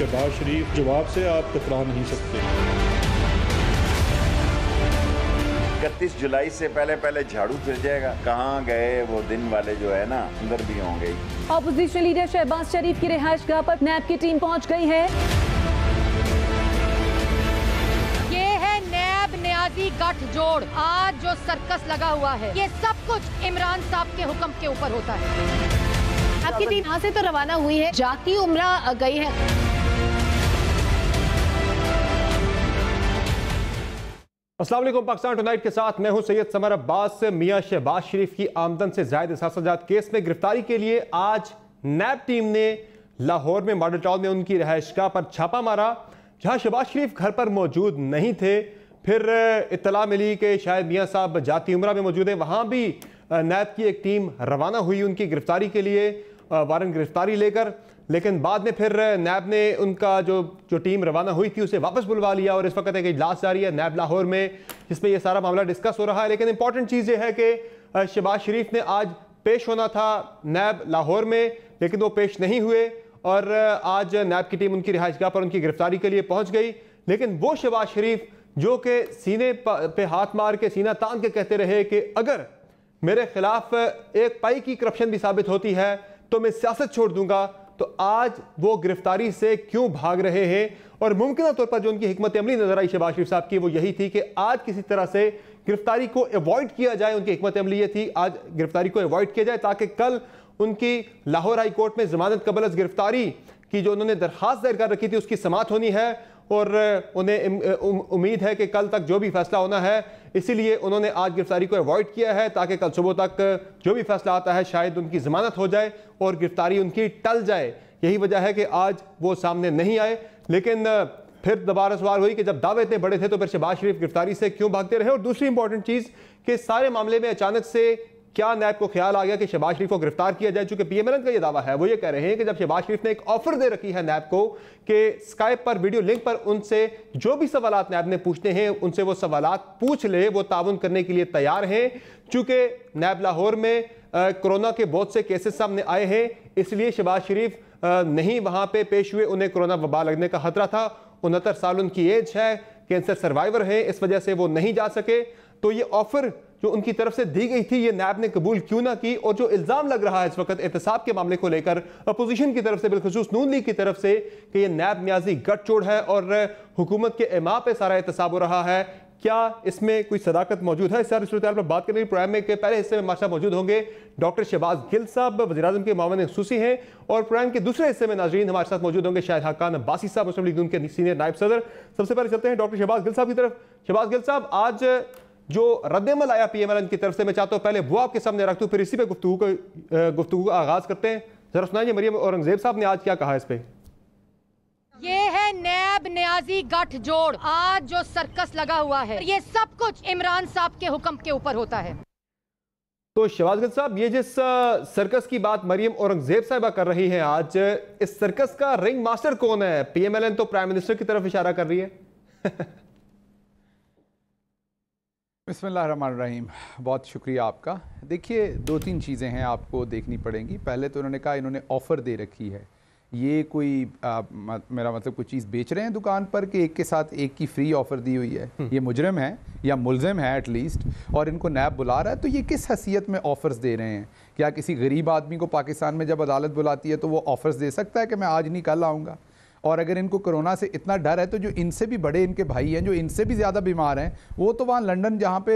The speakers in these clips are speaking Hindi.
शहबाज शरीफ जवाब से आप टकरा नहीं सकते। 31 जुलाई से पहले झाड़ू फिर जाएगा। कहाँ गए वो दिन वाले जो है ना, अंदर भी होंगे। ऑपोजिशन लीडर शहबाज शरीफ की रिहाइशगाह पर नैब की टीम पहुंच गई है। ये है नैब न्याजी गठजोड़। आज जो सर्कस लगा हुआ है, ये सब कुछ इमरान साहब के हुक्म के ऊपर होता है। आपकी टीम यहाँ से तो रवाना हुई है, जाती उम्रा गई है। अस्सलाम वालेकुम, पाकिस्तान टुनाइट के साथ मैं हूं सैयद समर अब्बास। मियां शहबाज शरीफ की आमदन से ज़ायद एहसास केस में गिरफ्तारी के लिए आज नैब टीम ने लाहौर में मॉडल टाउन में उनकी रिहाइशगाह पर छापा मारा, जहां शहबाज शरीफ घर पर मौजूद नहीं थे। फिर इत्तला मिली कि शायद मियां साहब जाती उम्रा में मौजूद है। वहां भी नैब की एक टीम रवाना हुई उनकी गिरफ्तारी के लिए, वारंट गिरफ्तारी लेकर। लेकिन बाद में फिर नैब ने उनका जो टीम रवाना हुई थी उसे वापस बुलवा लिया और इस वक्त एक इजलास जारी है नैब लाहौर में, जिसमें यह सारा मामला डिस्कस हो रहा है। लेकिन इंपॉर्टेंट चीज़ ये है कि शहबाज शरीफ ने आज पेश होना था नैब लाहौर में, लेकिन वो पेश नहीं हुए और आज नैब की टीम उनकी रिहाइशगाह पर उनकी गिरफ्तारी के लिए पहुंच गई। लेकिन वो शहबाज शरीफ जो कि सीने पे हाथ मार के, सीना तान के कहते रहे कि अगर मेरे खिलाफ एक पाई की करप्शन भी साबित होती है तो मैं सियासत छोड़ दूंगा, तो आज वो गिरफ्तारी से क्यों भाग रहे हैं? और मुमकिन तौर पर जो उनकी हिकमत अमली नजर आई शहबाज शरीफ साहब की, वो यही थी कि आज किसी तरह से गिरफ्तारी को अवॉइड किया जाए। उनकी हिकमत अमली ये थी आज गिरफ्तारी को अवॉइड किया जाए ताकि कल उनकी लाहौर हाई कोर्ट में जमानत कबल अज गिरफ्तारी की जो उन्होंने दरखास्त दायर कर रखी थी उसकी समाअत होनी है और उन्हें उम्मीद है कि कल तक जो भी फैसला होना है, इसीलिए उन्होंने आज गिरफ्तारी को अवॉइड किया है ताकि कल सुबह तक जो भी फैसला आता है शायद उनकी जमानत हो जाए और गिरफ्तारी उनकी टल जाए। यही वजह है कि आज वो सामने नहीं आए। लेकिन फिर दोबारा सवाल हुई कि जब दावे इतने बड़े थे तो फिर शहबाज शरीफ गिरफ्तारी से क्यों भागते रहे? और दूसरी इंपॉर्टेंट चीज़ कि सारे मामले में अचानक से क्या नैब को ख्याल आ गया कि शहबाज शरीफ को गिरफ्तार किया जाए? चूंकि पीएमएल का ये दावा है, वो ये कह रहे हैं कि जब शहबाज शरीफ ने एक ऑफर दे रखी है नैब को कि स्काइप पर वीडियो लिंक पर उनसे जो भी सवालात नैब ने पूछने हैं उनसे वो सवालात पूछ ले, वो ताउन करने के लिए तैयार हैं। चूंकि नैब लाहौर में कोरोना के बहुत से केसेस सामने आए हैं, इसलिए शहबाज शरीफ नहीं वहां पे पेश हुए। उन्हें कोरोना वबा लगने का खतरा था। 69 साल उनकी एज है, कैंसर सर्वाइवर है, इस वजह से वो नहीं जा सके। तो ये ऑफर जो उनकी तरफ से दी गई थी ये नैब ने कबूल क्यों ना की? और जो इल्जाम लग रहा है इस वक्त एहतसाब के मामले को लेकर अपोजिशन की तरफ से, बिलखुसूस नून लीग की तरफ से, कि ये नैब न्याजी गठजोड़ है और हुकूमत के इमा पे सारा एहतसाब हो रहा है, क्या इसमें कोई सदाकत मौजूद है? इस सारी सूरत पर बात करने के प्रोग्राम में के पहले हिस्से में हमारे साथ मौजूद होंगे डॉक्टर शहबाज गिल साहब, वज़ीर-ए-आज़म के मामले खसूसी हैं, और प्रोग्राम के दूसरे हिस्से में नाजरीन हमारे साथ मौजूद होंगे शाहिद हक्कान अब्बासी साहब, मुस्लिम लीग नून के सीनियर नायब सदर। सबसे पहले चलते हैं डॉक्टर शहबाज गिल साहब की तरफ। शहबाज गिल साहब, आज जो रद्दमल आया पीएमएल की तरफ से, मैं चाहता हूँ पहले वो आपके सामने रखता हूँ, फिर इसी पे गुफ्तगू का आगाज करते हैं। जरा सुनाइए मरियम औरंगजेब साहब ने आज क्या कहा इस पे। ये है नैब न्याजी गठजोड़। आज जो सर्कस लगा हुआ है, ये सब कुछ इमरान साहब के हुक्म के ऊपर होता है। तो शहबाज गिल साहब, ये जिस सर्कस की बात मरियम औरंगजेब साहिबा कर रही हैं आज, इस सर्कस का रिंग मास्टर कौन है? पीएमएलएन तो प्राइम मिनिस्टर की तरफ इशारा कर रही है। बिस्मिल्लाहिर्रहमानिर्रहीम, बहुत शुक्रिया आपका। देखिए, दो तीन चीज़ें हैं आपको देखनी पड़ेंगी। पहले तो उन्होंने कहा इन्होंने ऑफ़र दे रखी है। ये कोई मेरा मतलब कोई चीज़ बेच रहे हैं दुकान पर कि एक के साथ एक की फ्री ऑफ़र दी हुई है? ये मुजरिम है या मुलजिम है एटलीस्ट, और इनको नैब बुला रहा है, तो ये किस हैसियत में ऑफ़र्स दे रहे हैं? क्या किसी गरीब आदमी को पाकिस्तान में जब अदालत बुलाती है तो वो ऑफ़र्स दे सकता है कि मैं आज नहीं कल आऊँगा? और अगर इनको कोरोना से इतना डर है तो जो इनसे भी बड़े इनके भाई हैं, जो इनसे भी ज़्यादा बीमार हैं, वो तो वहाँ लंदन जहाँ पे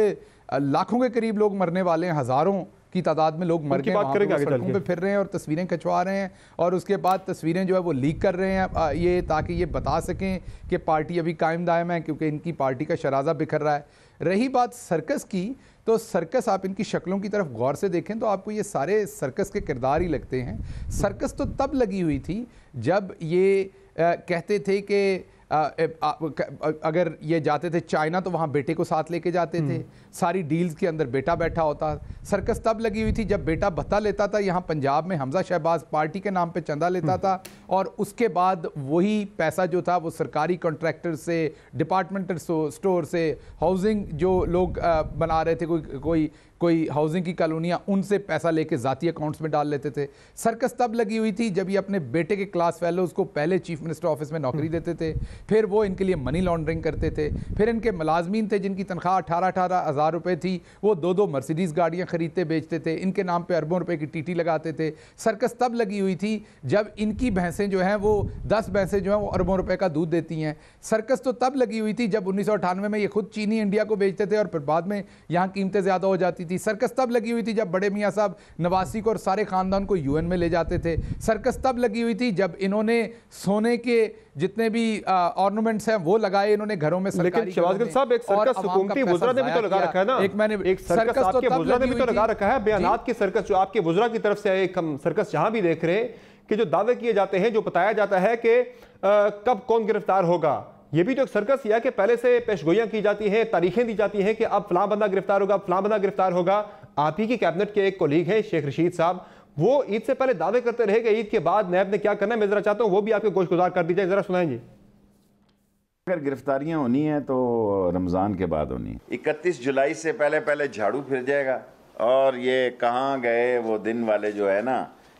लाखों के करीब लोग मरने वाले हैं, हज़ारों की तादाद में लोग मर गए, सड़कों पे फिर रहे हैं और तस्वीरें खिंचवा रहे हैं, और उसके बाद तस्वीरें जो है वो लीक कर रहे हैं ये ताकि ये बता सकें कि पार्टी अभी कायम दायम है, क्योंकि इनकी पार्टी का शराजा बिखर रहा है। रही बात सर्कस की, तो सर्कस आप इनकी शक्लों की तरफ गौर से देखें तो आपको ये सारे सर्कस के किरदार ही लगते हैं। सर्कस तो तब लगी हुई थी जब ये कहते थे कि अगर ये जाते थे चाइना तो वहाँ बेटे को साथ लेके जाते थे, सारी डील्स के अंदर बेटा बैठा होता। सर्कस तब लगी हुई थी जब बेटा भत्ता लेता था, यहाँ पंजाब में हमजा शहबाज पार्टी के नाम पे चंदा लेता था, और उसके बाद वही पैसा जो था वो सरकारी कॉन्ट्रैक्टर से, डिपार्टमेंटल स्टोर से, हाउसिंग जो लोग बना रहे थे, कोई कोई हाउसिंग की कॉलोनियाँ, उनसे पैसा लेके ज़ाती अकाउंट्स में डाल लेते थे। सर्कस तब लगी हुई थी जब ये अपने बेटे के क्लास फेलोज़ को पहले चीफ मिनिस्टर ऑफिस में नौकरी देते थे, फिर वो इनके लिए मनी लॉन्ड्रिंग करते थे, फिर इनके मुलाजमीन थे जिनकी तनख्वाह 18-18 हज़ार रुपये थी, वो 2-2 मर्सिडीज़ गाड़ियाँ खरीदते बेचते थे, इनके नाम पर अरबों रुपये की टीटी लगाते थे। सर्कस तब लगी हुई थी जब इनकी भैंसें जो हैं वो 10 भैंसें जो हैं वो अरबों रुपए का दूध देती हैं। सर्कस तो तब लगी हुई थी जब 1998 में ये खुद चीनी इंडिया को बेचते थे और फिर बाद में यहाँ कीमतें ज़्यादा हो जाती थी। सर्कस तब लगी हुई थी जब बड़े मियाँ साहब नवासी को और सारे ख़ानदान को यूएन में ले जाते थे। सर्कस तब लगी हुई थी जब इन्होंने सोने के जितने भी ऑर्नामेंट्स हैं वो लगाए इन्होंने घरों में। लेकिन शहबाज गिल साहब, एक सर्कस हुकूमती वुज़रा ने भी तो लगा रखा है ना, एक सर्कस आपके वुज़रा ने भी तो लगा रखा है। बयानात की सर्कस जो आपके वुज़रा की तरफ से है, एक हम सर्कस जहां भी देख रहे हैं कि जो दावे किए जाते हैं, जो बताया जाता है कि कब कौन गिरफ्तार होगा, ये भी तो एक सर्कस ही है कि पहले से पेशगोइयां की जाती हैं, तारीखें दी जाती हैं कि अब फलां बंदा गिरफ्तार होगा, फलां बंदा गिरफ्तार होगा। आप ही की कैबिनेट के एक कोलीग हैं शेख रशीद साहब, वो ईद से पहले दावे करते रहे कि ईद के बाद नैब ने क्या करना है। मैं जरा चाहता हूं वो भी आपके गोशगुजार कर दीजिए, जरा सुनाएं जी। अगर गिरफ्तारियां होनी है तो रमज़ान के बाद होनी है। 31 जुलाई से पहले पहले झाड़ू फिर जाएगा और ये कहाँ गए वो दिन वाले जो है ना,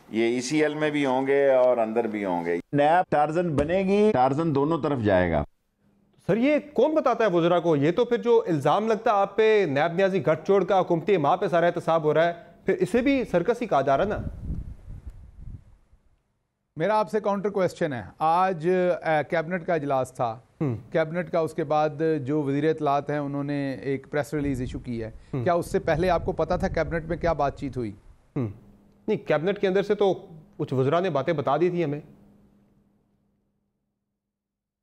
ये ECL में भी होंगे और अंदर भी होंगे। नैब टार्जन बनेगी, टार्जन दोनों तरफ जाएगा। सर ये कौन बताता है वुज़रा को? ये तो फिर जो इल्ज़ाम लगता है आप पे नैब न्याजी गठजोड़ का, हुकूमती माँ पे सारा एहतसाब हो रहा है, फिर इसे भी सर्कस ही कहा जा रहा है ना। मेरा आपसे काउंटर क्वेश्चन है, आज कैबिनेट का इजलास था, कैबिनेट का, उसके बाद जो वज़ीर इत्तलात हैं उन्होंने एक प्रेस रिलीज इशू की है, क्या उससे पहले आपको पता था कैबिनेट में क्या बातचीत हुई? नहीं, कैबिनेट के अंदर से तो कुछ वुज़रा ने बातें बता दी थी हमें।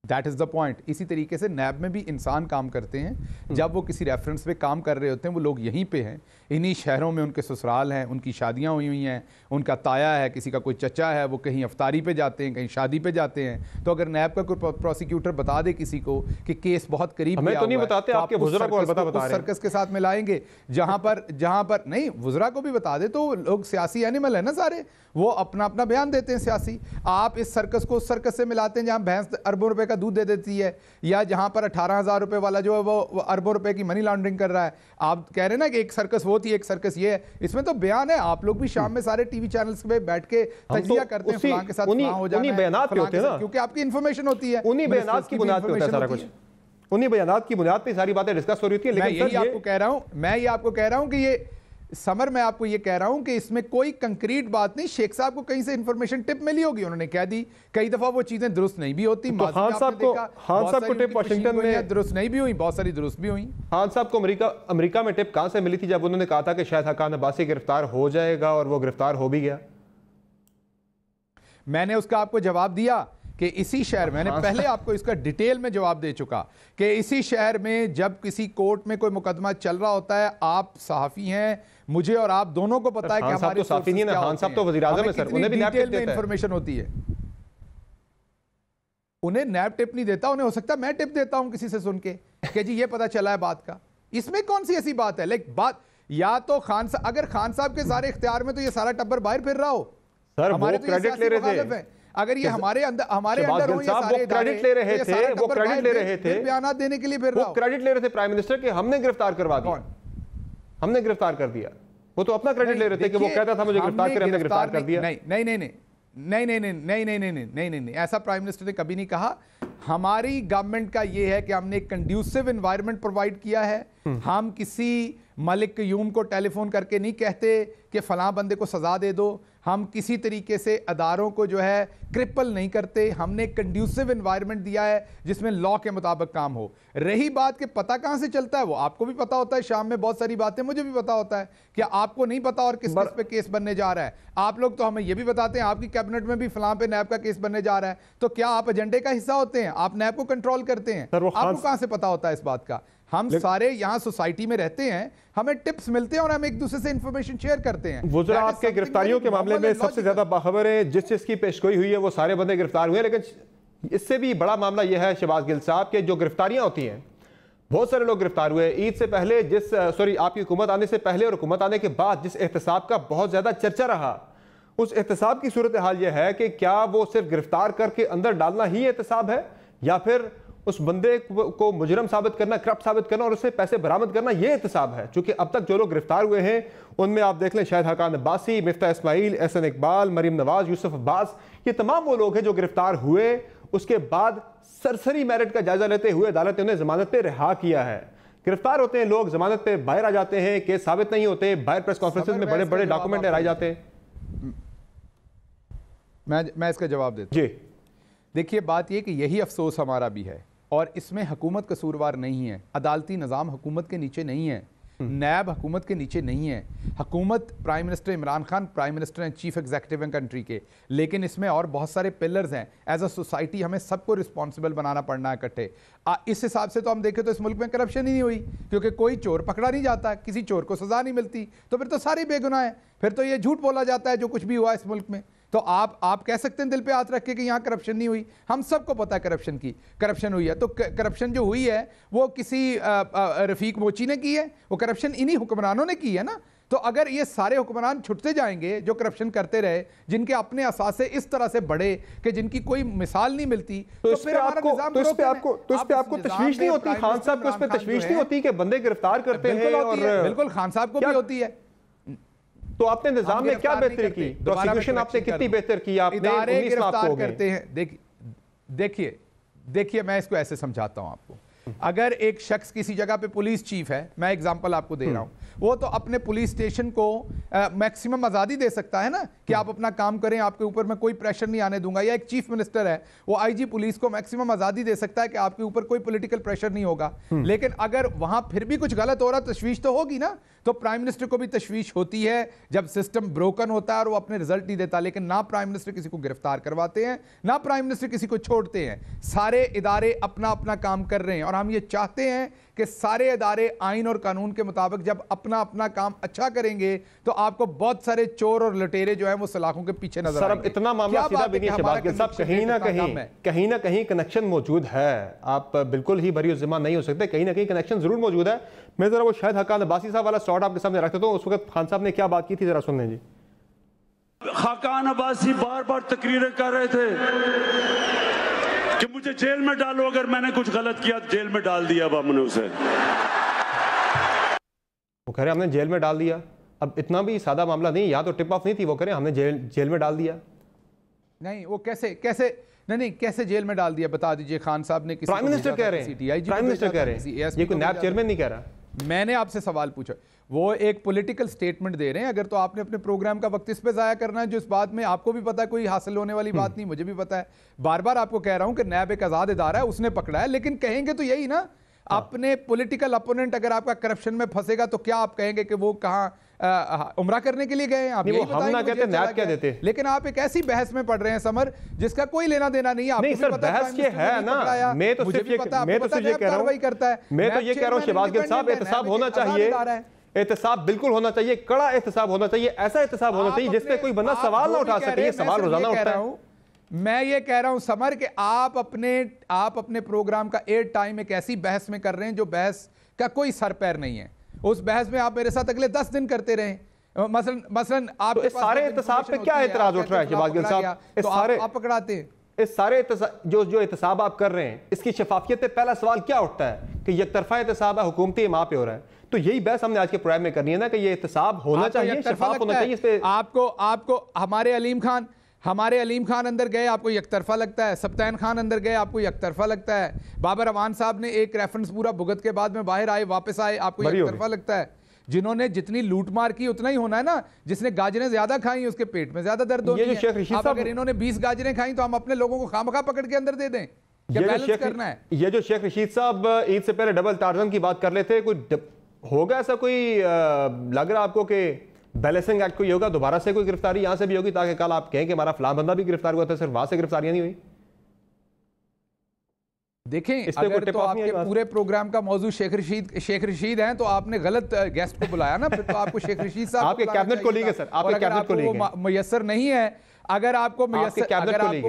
That is the point. इसी तरीके से नैब में भी इंसान काम करते हैं, जब वो किसी रेफरेंस पे काम कर रहे होते हैं, वो लोग यहीं पे हैं, इन्हीं शहरों में उनके ससुराल हैं, उनकी शादियां हुई हुई हैं, उनका ताया है, किसी का कोई चचा है, वो कहीं अफ्तारी पे जाते हैं, कहीं शादी पे जाते हैं। तो अगर नैब का कोई प्रोसिक्यूटर बता दे किसी को कि केस बहुत करीब हमें तो नहीं बताते, तो आपके वुज़रा को बता रहे हैं, सर्कस के साथ मिलाएंगे, जहां पर नहीं, वुज़रा को भी बता दे तो लोग सियासी एनिमल है ना सारे, वो अपना अपना बयान देते हैं सियासी। आप इस सर्कस को उस सर्कस से मिलाते हैं जहां भैंस अरबों रुपए का दूध दे देती है, या जहां पर 18,000 रुपए वाला जो है वो अरबों रुपए की मनी लॉन्ड्रिंग कर रहा है। आप कह रहे हैं ना कि एक सर्कस वो थी, एक सर्कस ये है, इसमें तो बयान है। आप लोग भी शाम में सारे टीवी चैनल्स पे बैठ के तजिया करते हैं, फलां के साथ फलां हो जाना है, बयानात पे होते हैं ना, क्योंकि आपकी इंफॉर्मेशन होती है, उन्हीं बयानात की बुनियाद पे होता है सारा कुछ, उन्हीं बयानात की बुनियाद पे सारी बातें डिस्कस हो रही थी। लेकिन मैं ये आपको कह रहा हूं कि ये समर, मैं आपको ये कह रहा हूं कि इसमें कोई कंक्रीट बात नहीं। शेख साहब को कहीं से इंफॉर्मेशन टिप मिली होगी, उन्होंने कह दी, कई दफा वो चीजें दुरुस्त नहीं भी होती। तो खान साहब को टिप वाशिंगटन में दुरुस्त नहीं भी हुई, बहुत सारी दुरुस्त भी हुई। खान साहब को अमेरिका में टिप कहां से मिली थी जब उन्होंने कहा था कि शायद हकान अब्बासी गिरफ्तार हो जाएगा, और वो गिरफ्तार हो भी गया? मैंने उसका आपको जवाब दिया कि इसी शहर, मैंने पहले आपको इसका डिटेल में जवाब दे चुका कि इसी शहर में जब किसी कोर्ट में कोई मुकदमा चल रहा होता है, आप सहाफ़ी हैं, मुझे और आप दोनों को पता है कि हमारे साफ़ी नहीं है, खान साहब तो वज़ीर-ए-आज़म है सर, उन्हें भी डिटेल में इंफॉर्मेशन होती है। उन्हें नैब टिप नहीं देता, उन्हें हो सकता है मैं टिप देता हूं किसी से सुन के कि जी ये पता चला है बात का। इसमें कौन सी ऐसी बात है? लाइक बात, या तो अगर खान साहब के सारे इख्तियार में तो ये सारा टब्बर बाहर फिर रहा हो, सर वो क्रेडिट ले रहे थे, अगर ये हमारे अंदर हो, ये सारे क्रेडिट ले रहे थे, वो क्रेडिट ले रहे थे, बयान देने के लिए फिर रहा हो, क्रेडिट ले रहे थे प्राइम मिनिस्टर के, हमने गिरफ्तार करवा दिया, हमने गिरफ्तार कर दिया। वो तो अपना क्रेडिट ले रहे थे कि वो कहता था मुझे गिरफ्तार करें, हमने गिरफ्तार कर दिया। नहीं, ऐसा प्राइम मिनिस्टर ने कभी नहीं कहा। हमारी गवर्नमेंट का ये है कि हमने एक कंड्यूसिव एनवायरनमेंट प्रोवाइड किया है। हम किसी मलिक क़यूम को टेलीफोन करके नहीं कहते कि फलां बंदे को सजा दे दो, हम किसी तरीके से अदारों को जो है क्रिपल नहीं करते। हमने एक कंड्यूसिव एनवायरनमेंट दिया है जिसमें लॉ के मुताबिक काम हो। रही बात कि पता कहां से चलता है, वो आपको भी पता होता है, शाम में बहुत सारी बातें मुझे भी पता होता है कि आपको नहीं पता और किस पे केस बनने जा रहा है। आप लोग तो हमें ये भी बताते हैं आपकी कैबिनेट में भी फलां पे नैब का केस बनने जा रहा है, तो क्या आप एजेंडे का हिस्सा होते हैं? आप नैब को कंट्रोल करते हैं? आपको कहां से पता होता है इस बात का? हम सारे यहाँ सोसाइटी में रहते हैं, हमें टिप्स मिलते हैं और हम एक दूसरे से इंफॉर्मेशन शेयर करते हैं। वुज़रा आपके गिरफ्तारियों के मामले में सबसे ज्यादा बाखबर है, जिस चीज पेशगोई हुई है वो सारे बंदे गिरफ्तार हुए। लेकिन इससे भी बड़ा मामला यह है शहबाज गिल साहब के जो गिरफ्तारियां होती हैं, बहुत सारे लोग गिरफ्तार हुए ईद से पहले, आपकी हुकूमत आने से पहले और हुकूमत आने के बाद जिस एहतसाब का बहुत ज्यादा चर्चा रहा, उस एहतसाब की सूरत हाल यह है कि क्या वो सिर्फ गिरफ्तार करके अंदर डालना ही एहतसाब है, या फिर उस बंदे को मुजरम साबित करना, करप्ट साबित करना और उससे पैसे बरामद करना, ये एहतसाब है। चूंकि अब तक जो लोग गिरफ्तार हुए हैं उनमें आप देख लें शाहिद हकान अब्बासी, मिफ्ता इस्माइल, एहसन इकबाल, मरीम नवाज, यूसुफ अब्बास, ये तमाम वो लोग हैं जो गिरफ्तार हुए, उसके बाद सरसरी मेरिट का जायजा लेते हुए अदालत ने उन्हें जमानत पे रिहा किया है। गिरफ्तार होते हैं लोग, जमानत पे बाहर आ जाते हैं, केस साबित नहीं होते, बाहर प्रेस कॉन्फ्रेंसेस में बड़े बड़े डॉक्यूमेंट लहराए जाते हैं। मैं इसका जवाब देता हूं। जी देखिए, बात यह कि यही अफसोस हमारा भी है और इसमें हुकूमत कसूरवार नहीं है, अदालती निज़ाम हुकूमत के नीचे नहीं है, नैब हुकूमत के नीचे नहीं है। हुकूमत prime minister Imran Khan prime minister and chief executive हैं कंट्री के, लेकिन इसमें और बहुत सारे पिलर्स हैं। एज अ सोसाइटी हमें सबको रिस्पॉन्सिबल बनाना पड़ना है इकट्ठे। इस हिसाब से तो हम देखें तो इस मुल्क में करप्शन ही नहीं हुई, क्योंकि कोई चोर पकड़ा नहीं जाता, किसी चोर को सजा नहीं मिलती, तो फिर तो सारे बेगुनाह हैं। फिर तो ये झूठ बोला जाता है जो कुछ भी हुआ इस मुल्क में। तो आप कह सकते हैं दिल पे हाथ रख के कि यहाँ करप्शन नहीं हुई। हम सबको पता है करप्शन हुई है। तो करप्शन जो हुई है वो किसी रफीक मोची ने की है, वो करप्शन इन्हीं हुक्मरानों ने की है ना। तो अगर ये सारे हुक्मरान छुटते जाएंगे जो करप्शन करते रहे, जिनके अपने असासे इस तरह से बढ़े कि जिनकी कोई मिसाल नहीं मिलती, तो फिर आपको तशवीश नहीं होती? खान साहब को इस पे तशवीश नहीं होती कि बंदे गिरफ्तार करते हैं? और बिल्कुल खान साहब को भी होती है। तो आपने निजाम में क्या बेहतरी की? प्रोसिक्यूशन आपने कितनी बेहतर की? आपने 19 लाख को करते हैं। देखिए मैं इसको ऐसे समझाता हूं आपको। अगर एक शख्स किसी जगह पे पुलिस चीफ है, मैं एग्जांपल आपको दे रहा हूं, वो तो अपने पुलिस स्टेशन को मैक्सिमम आज़ादी दे सकता है ना कि आप अपना काम करें, आपके ऊपर मैं कोई प्रेशर नहीं आने दूंगा। या एक चीफ मिनिस्टर है, वो आईजी पुलिस को मैक्सिमम आज़ादी दे सकता है कि आपके ऊपर कोई पॉलिटिकल प्रेशर नहीं होगा। लेकिन अगर वहां फिर भी कुछ गलत हो रहा, तशवीश तो होगी ना। तो प्राइम मिनिस्टर को भी तशवीश होती है जब सिस्टम ब्रोकन होता है और वो अपने रिजल्ट नहीं देता। लेकिन ना प्राइम मिनिस्टर किसी को गिरफ्तार करवाते हैं, ना प्राइम मिनिस्टर किसी को छोड़ते हैं। सारे इदारे अपना अपना काम कर रहे हैं और हम ये चाहते हैं कि सारे इदारे आइन और कानून के मुताबिक जब अपना अपना काम अच्छा करेंगे तो आपको बहुत सारे चोर और लुटेरे जो हैं वो सलाखों के पीछे नजर आएंगे। सर, इतना मामला सीधा भी नहीं है शहबाज गिल साहब, कहीं ना कहीं कनेक्शन मौजूद है। आप बिल्कुल ही बरी जिम्मा नहीं हो सकते, कहीं ना कहीं कनेक्शन जरूर मौजूद है। मैं जरा वो शाहिद हकान अब्बासी साहब वाला शॉट आपके सामने रखता हूं। उस वक्त खान साहब ने क्या बात की थी, जरा सुन लें जी। हकान अब्बासी बार बार तकरीरें कर रहे थे कि मुझे जेल में डालो, अगर मैंने कुछ गलत किया जेल में डाल दिया। अब हमने उसे, वो कह रहे हमने जेल में डाल दिया। अब इतना भी सादा मामला नहीं, यहाँ तो टिप ऑफ नहीं थी, वो कह रहे हमने जेल में डाल दिया। नहीं, वो कैसे नहीं कैसे जेल में डाल दिया बता दीजिए। खान साहब ने, प्राइम मिनिस्टर कह रहे हैं, प्राइम मिनिस्टर कह रहे हैं, ये कोई नैब चेयरमैन नहीं कह रहा। मैंने आपसे सवाल पूछा, वो एक पॉलिटिकल स्टेटमेंट दे रहे हैं। अगर तो आपने अपने प्रोग्राम का वक्त इस पे जाया करना है, जो इस बात में आपको भी पता है कोई हासिल होने वाली बात नहीं, मुझे भी पता है। बार बार आपको कह रहा हूं कि नैब एक आजाद इदारा है, उसने पकड़ा है। लेकिन कहेंगे तो यही ना, अपने पॉलिटिकल अपोनेंट अगर आपका करप्शन में फंसेगा तो क्या आप कहेंगे कि वो कहाँ उम्रा करने के लिए गए हैं? आप यही कहते नैब क्या देते। लेकिन आप एक ऐसी बहस में पढ़ रहे हैं समर, जिसका कोई लेना देना नहीं है। नहीं सर, बहस ये है ना, मैं तो सिर्फ ये कह रहा हूं, मैं तो ये कह रहा हूं शहबाज गिल साहब, एहतसाब होना चाहिए, एहतसाब बिल्कुल होना चाहिए, कड़ा एहतसाब होना चाहिए, ऐसा एहतसाब होना चाहिए जिसपे कोई बंदा सवाल ना उठा सके। सवाल रोजाना उठता है। मैं ये कह रहा हूं समर कि आप अपने प्रोग्राम का एयर टाइम एक ऐसी बहस में कर रहे हैं जो बहस का कोई सर पैर नहीं है। उस बहस में आप मेरे साथ अगले 10 दिन करते रहे। मसलन आप तो सारे एहतसाब पे क्या एतराज उठ रहा है शहबाज गिल साहब? तो आप पकड़ाते हैं इस सारे जो एहतसाब आप कर रहे हैं, इसकी शफाफियत पे पहला सवाल क्या उठता है कि यकतरफा एहतसाब है, हुकूमती माँ पे हो रहा है। तो यही बहस हमने आज के प्रोग्राम में करनी है ना कि ये एहतसाब होना चाहिए, शफाफ होना चाहिए। इस पे आपको हमारे अलीम खान अंदर गए आपको यकतरफा लगता है, सप्तान खान अंदर गए आपको यकतरफा लगता है, बाबर अमान साहब ने एक रेफरेंस पूरा भुगत के बाद में बाहर आए वापस आए आपको यकतरफा लगता है। जिन्होंने जितनी लूट मार की उतना ही होना है ना, जिसने गाजरें ज्यादा खाई उसके पेट में ज्यादा दर्द होती है। अब अगर इन्होंने 20 गाजरें खाई तो हम अपने लोगों को खामखा पकड़ के अंदर दे दें? करना है। ये जो शेख रशीद साहब ईद से पहले डबल टार्जन की बात कर लेते, कोई होगा ऐसा कोई लग रहा आपको कि बैलेंसिंग एक्ट कोई होगा, दोबारा से कोई गिरफ्तारी यहां से भी होगी ताकि कल आप कहें कि हमारा फलां बंदा भी गिरफ्तार हुआ था, सिर्फ वहां से गिरफ्तारियां नहीं हुई? देखें, अगर तो आपके पूरे प्रोग्राम का मौजू शेख रशीद हैं तो आपने गलत गेस्ट को बुलाया ना। फिर तो आपको शेख रशीद साहब आपके कैबिनेट को लीग है सर, आपके कैबिनेट को लीग है। मुयस्सर नहीं है, अगर आपको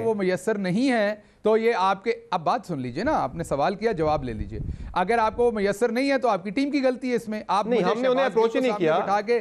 वो मुयस्सर नहीं है तो ये आपके, अब बात सुन लीजिए ना, आपने सवाल किया जवाब ले लीजिए। अगर आपको वो मुयस्सर नहीं है तो आपकी टीम की गलती है इसमें। आप नहीं, हमने उन्हें अप्रोच ही नहीं किया,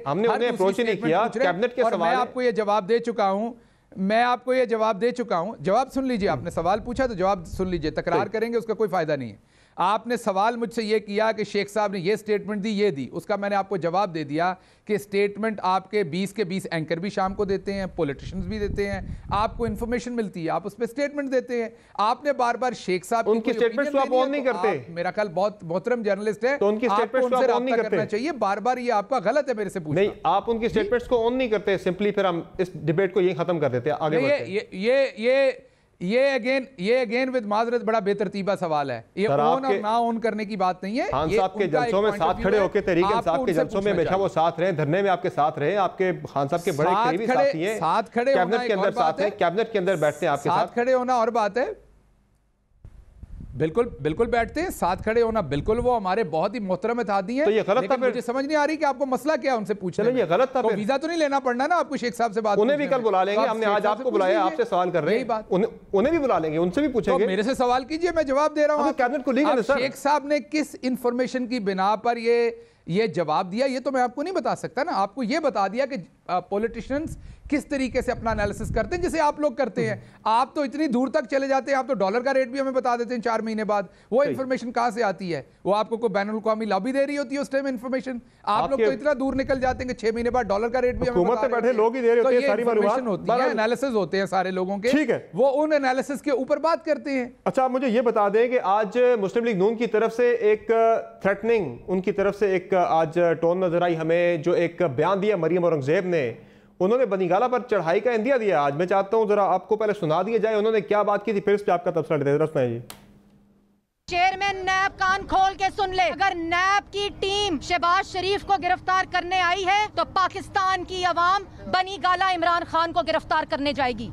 हमने उन्हें अप्रोच ही नहीं किया कैबिनेट के सवाल। मैं आपको ये जवाब दे चुका हूं मैं आपको ये जवाब दे चुका हूं, जवाब सुन लीजिए। आपने सवाल पूछा तो जवाब सुन लीजिए, तकरार करेंगे उसका कोई फायदा नहीं है। आपने सवाल मुझसे ये किया कि शेख साहब ने ये स्टेटमेंट दी, ये दी, उसका मैंने आपको जवाब दे दिया कि स्टेटमेंट आपके 20 के 20 एंकर भी शाम को देते हैं, पॉलिटिशियंस भी देते हैं, आपको इंफॉर्मेशन मिलती है, आप उस पर स्टेटमेंट देते हैं। आपने बार बार शेख साहब उनकी स्टेटमेंट तो आप ऑन नहीं करते, मेरा ख्याल बहुत मोहतरम जर्नलिस्ट है, तो उनकी स्टेटमेंट तो आप ऑन नहीं करते चाहिए। बार बार ये आपका गलत है मेरे से पूछना। नहीं, आप उनकी स्टेटमेंट्स को ऑन नहीं करते, सिंपली फिर हम इस डिबेट को यही खत्म कर देते हैं, आगे बढ़ते हैं। ये अगेन विद माजरत बड़ा बेतरतीबा सवाल है। ये ऑन और ना ऑन करने की बात नहीं है। खान साहब के जलसों में साथ खड़े होकर तहरीक इंसाफ के जलसों में हमेशा वो साथ रहे, धरने में आपके साथ रहे, आपके खान साहब के बड़े करीबी साथी हैं, साथ खड़े कैबिनेट के अंदर साथ हैं, कैबिनेट के अंदर बैठते हैं आपके साथ खड़े होना और बात है। बिल्कुल बिल्कुल बैठते हैं, साथ खड़े होना बिल्कुल, वो हमारे बहुत ही मोहतरम अतिथि हैं। तो ये गलत था, मुझे समझ नहीं आ रही कि आपको मसला क्या है उनसे पूछने में। ये गलत था, तो वीजा तो नहीं लेना पड़ना ना आपको शेख साहब से बात। उन्हें भी कल बुला लेंगे, हमने आज आपको बुलाया, आपसे सवाल कर रहे हैं, उन्हें भी बुला लेंगे, उनसे भी पूछेंगे। तो मेरे से सवाल कीजिए, मैं जवाब दे रहा हूँ। कैबिनेट को लीगल है सर। शेख साहब ने किस इंफॉर्मेशन की बिना पर ये जवाब दिया, ये तो मैं आपको नहीं बता सकता ना। आपको ये बता दिया कि पॉलिटिशियंस किस तरीके से अपना एनालिसिस करते हैं, जैसे आप लोग करते हैं। आप तो इतनी दूर तक चले जाते हैं, आप तो डॉलर का रेट भी हमें बता देते हैं 4 महीने बाद। वो इंफॉर्मेशन कहां से आती है? वो आपको कोई बैनुल अक़वामी लॉबी दे रही होती है उस टाइम इंफॉर्मेशन। आप लोग तो इतना दूर निकल जाते हैं कि 6 महीने बाद डॉलर का रेट भी हुकूमत में बैठे लोग ही दे रहे होते हैं, सारी मालूमात होती है, एनालिसिस होते हैं सारे लोगों के, ठीक है, वो उन एनालिसिस के ऊपर बात करते हैं। अच्छा, आप मुझे ये बता दें कि आज मुस्लिम लीग नून की तरफ से एक थ्रेटनिंग, उनकी तरफ से एक आज टोन नजर आई हमें, जो एक बयान दिया मरियम औरंगजेब ने, उन्होंने बनीगाला पर चढ़ाई का इंदिया दिया। आज मैं चाहता हूं जरा आपको पहले सुना दिया जाए उन्होंने क्या बात की थी, फिर इस पे आपका तबसरा लेते हैं। सुनाइए। चेयरमैन नैब कान खोल के सुन ले, अगर नैब की टीम शहबाज शरीफ को गिरफ्तार करने आई है तो पाकिस्तान की अवाम बनीगाला इमरान खान को गिरफ्तार करने जाएगी।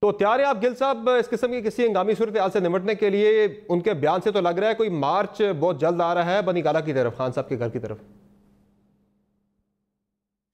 तो तैयार है आप गिल साहब इस किस्म की किसी हंगामी सूरत हाल से निपटने के लिए? उनके बयान से तो लग रहा है कोई मार्च बहुत जल्द आ रहा है बनीगाला की तरफ, खान साहब के घर की तरफ।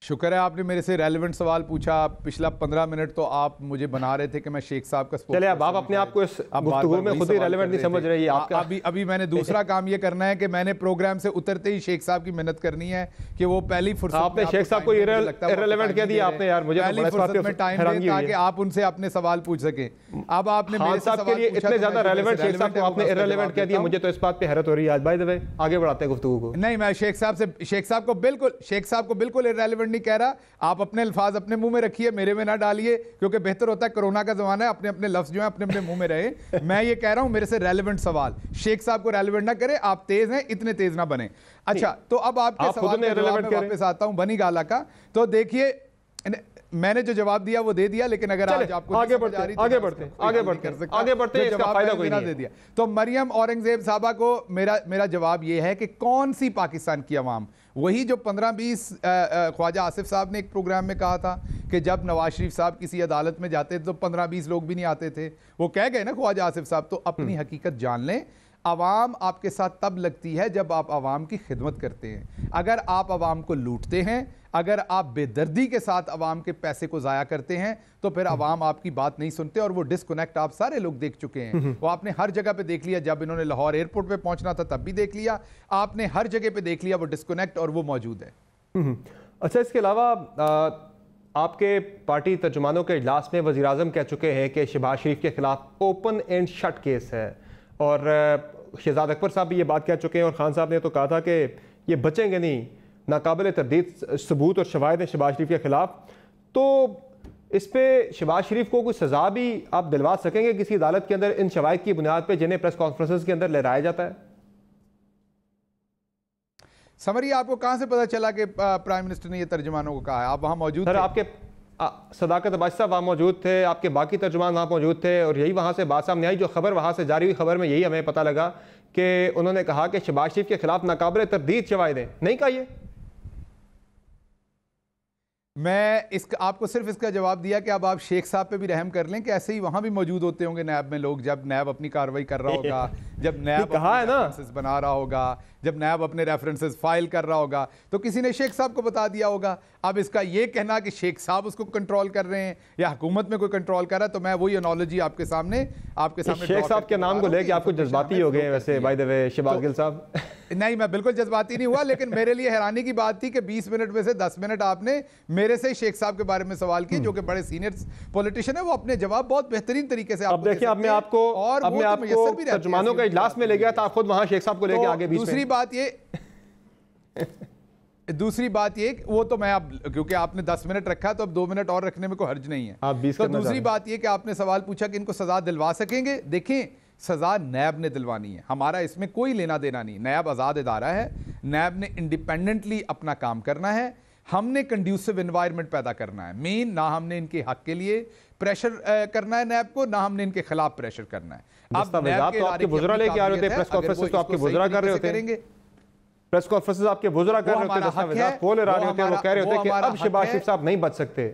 शुक्र है आपने मेरे से रेलेवेंट सवाल पूछा। पिछला 15 मिनट तो आप मुझे बना रहे थे कि मैं शेख साहब का चले अब आप अपने आप को इस गुफ्तगू में खुद ही रेलेवेंट नहीं समझ रहे हैं आपका। अभी मैंने दूसरा काम ये करना है कि मैंने प्रोग्राम से उतरते ही शेख साहब की मिन्नत करनी है कि वो पहली फुर्सत आपने शेख साहब को इररिलेवेंट कह दिया आपने यार, मुझे पहली फुर्सत में टाइम दें ताकि आप उनसे अपने सवाल पूछ सकें। अब आपने खान साहब के लिए इतने ज्यादा रेलेवेंट शेख साहब को आपने इररिलेवेंट कह दिया, मुझे तो इस बात पे हैरत हो रही है। आज बाय द वे आगे बढ़ाते हैं गुफ्तगू को। नहीं, मैं शेख साहब को बिल्कुल इररिलेवेंट नहीं कह रहा। आप अपने अल्फाज अपने मुंह में रखिए, मेरे में ना डालिए, क्योंकि बेहतर होता है कोरोना का जमाना है, अपने अपने लफ्ज जो है अपने अपने मुंह में रहे। मैं ये कह रहा हूं मेरे से रेलेवेंट सवाल, शेख साहब को रेलेवेंट ना करे। आप तेज हैं, इतने तेज ना बने। अच्छा, तो अब आपके सवाल में वापस आता हूं बनीगाला का। तो देखिए, मैंने जो जवाब दिया वो दे दिया, लेकिन अगर आज आपको आगे बढ़ते इसका फायदा कोई नहीं दे दिया। तो मरियम औरंगजेब साहबा को मेरा जवाब ये है कि कौन सी पाकिस्तान की अवाम, वही जो 15-20 ख्वाजा आसिफ साहब ने एक प्रोग्राम में कहा था कि जब नवाज शरीफ साहब किसी अदालत में जाते थे तो 15-20 लोग भी नहीं आते थे। वो कह गए ना ख्वाजा आसिफ साहब। तो अपनी हकीकत जान लें, आवाम आपके साथ तब लगती है जब आप आवाम की खिदमत करते हैं। अगर आप आवाम को लूटते हैं, अगर आप बेदर्दी के साथ आवाम के पैसे को ज़ाया करते हैं, तो फिर आवाम आपकी बात नहीं सुनते। और वो डिस्कनेक्ट आप सारे लोग देख चुके हैं। वो आपने हर जगह पे देख लिया, जब इन्होंने लाहौर एयरपोर्ट पे पहुंचना था तब भी देख लिया, आपने हर जगह पे देख लिया वो डिस्कनेक्ट, और वो मौजूद है। अच्छा, इसके अलावा आपके पार्टी तर्जुमानों के इजलास में वज़ीर आज़म कह चुके हैं कि शहबाज शरीफ के खिलाफ ओपन एंड शट केस है, और शहजाद अकबर साहब भी ये बात कह चुके हैं, और खान साहब ने तो कहा था कि ये बचेंगे नहीं, नाकाबिल तरदीद सबूत और शवाहिद हैं शहबाज शरीफ के खिलाफ। तो इस पे शहबाज शरीफ को कोई सज़ा भी आप दिलवा सकेंगे किसी अदालत के अंदर इन शवाहिद की बुनियाद पे जिन्हें प्रेस कॉन्फ्रेंसेस के अंदर लहराया जाता है? समरी, आपको कहां से पता चला कि प्राइम मिनिस्टर ने ये तर्जुमानों को कहा है? आप वहां मौजूद थे? आपके सदाकत अब्बास साहब वहाँ मौजूद थे, आपके बाकी तर्जुमान वहाँ मौजूद थे, और यही वहाँ से बात सामने आई। जो खबर वहाँ से जारी हुई, खबर में यही हमें पता लगा कि उन्होंने कहा कि शहबाज शरीफ के खिलाफ नाकाबिल तरदीद शवाहिद हैं। नहीं कहा ये? मैं आपको सिर्फ इसका जवाब दिया कि अब आप शेख साहब पे भी रहम कर लें कि ऐसे ही वहां भी मौजूद होते होंगे नैब में लोग, जब नैब अपनी कार्रवाई कर रहा होगा, जब नैब कहा है ना बना रहा होगा, जब नैब अपने रेफरेंसेस फाइल कर रहा होगा, तो किसी ने शेख साहब को बता दिया होगा। अब इसका ये कहना कि शेख साहब उसको कंट्रोल कर रहे हैं या हुकूमत में कोई कंट्रोल कर रहा है, तो मैं वही एनोलॉजी आपके सामने शेख साहब के नाम को लेके आपको जज्बाती हो गए वैसे by the way Shahbaz Gill साहब। नहीं, मैं बिल्कुल जज्बाती नहीं हुआ, लेकिन मेरे लिए हैरानी की बात थी कि 20 मिनट में से 10 मिनट आपने मेरे से शेख साहब के बारे में सवाल किए, जो कि बड़े सीनियर पॉलिटिशियन है। वो अपने जवाब बहुत बेहतरीन तरीके से अब देखिए, अब मैं आपको तर्जुमानों का इजलास में ले गया था, खुद वहां शेख साहब को लेके आगे बीच में। दूसरी बात ये वो तो मैं अब, क्योंकि आपने 10 मिनट रखा तो अब 2 मिनट और रखने में कोई हर्ज नहीं है। तो दूसरी बात ये कि आपने सवाल पूछा कि इनको सजा दिलवा सकेंगे। देखें, सजा नैब ने दिलवानी है, हमारा इसमें कोई लेना देना नहीं। नैब आज़ाद इदारा है, नैब ने इंडिपेंडेंटली अपना काम करना है। हमने कंड्यूसिव एनवायरनमेंट पैदा करना है। मेन ना हमने इनके हक के लिए प्रेशर करना है नैब को, ना हमने इनके खिलाफ प्रेशर करना है। अब आपके बुजुर्ग लेके आ रहे थे प्रेस कॉन्फ्रेंस, तो आपके बुजुर्ग कर रहे होते हैं प्रेस कॉन्फ्रेंस, आपके बुजुर्ग कर रहे होते हैं, खोल रहे होते हैं, वो कह रहे होते हैं कि अब शहबाज शरीफ साहब नहीं बच सकते।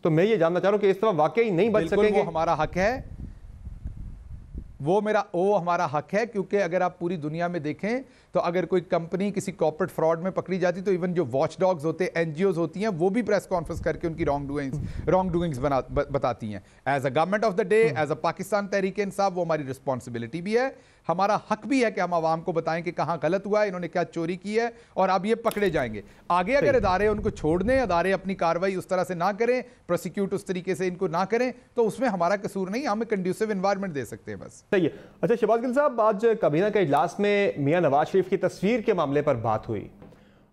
तो मैं ये जानना चाह रहा हूं कि इस तरह वाकई नहीं बच सकेंगे? वो हमारा हक है, वो हमारा हक है, क्योंकि अगर आप पूरी दुनिया में देखें तो अगर कोई कंपनी किसी कॉर्पोरेट फ्रॉड में पकड़ी जाती तो इवन जो वॉच डॉग्स होते हैं, एनजीओज होती हैं, वो भी प्रेस कॉन्फ्रेंस करके उनकी रॉन्ग डूइंग्स बताती हैं। As a government of the day, as a Pakistan Tehreek Insaf, वो हमारी रिस्पॉन्सिबिलिटी भी है, हमारा हक भी है कि हम आवाम को बताएं कि कहां गलत हुआ है, इन्होंने क्या चोरी की है और अब ये पकड़े जाएंगे। आगे अगर इदारे उनको छोड़ दें, इदारे अपनी कार्रवाई उस तरह से ना करें, प्रोसिक्यूट उस तरीके से इनको ना करें, तो उसमें हमारा कसूर नहीं, हम कंड्यूसिव एनवायरनमेंट दे सकते हैं बस। सही है। अच्छा शहबाज गिल साहब, आज काबीना के इजलास में मियां नवाज शरीफ की तस्वीर के मामले पर बात हुई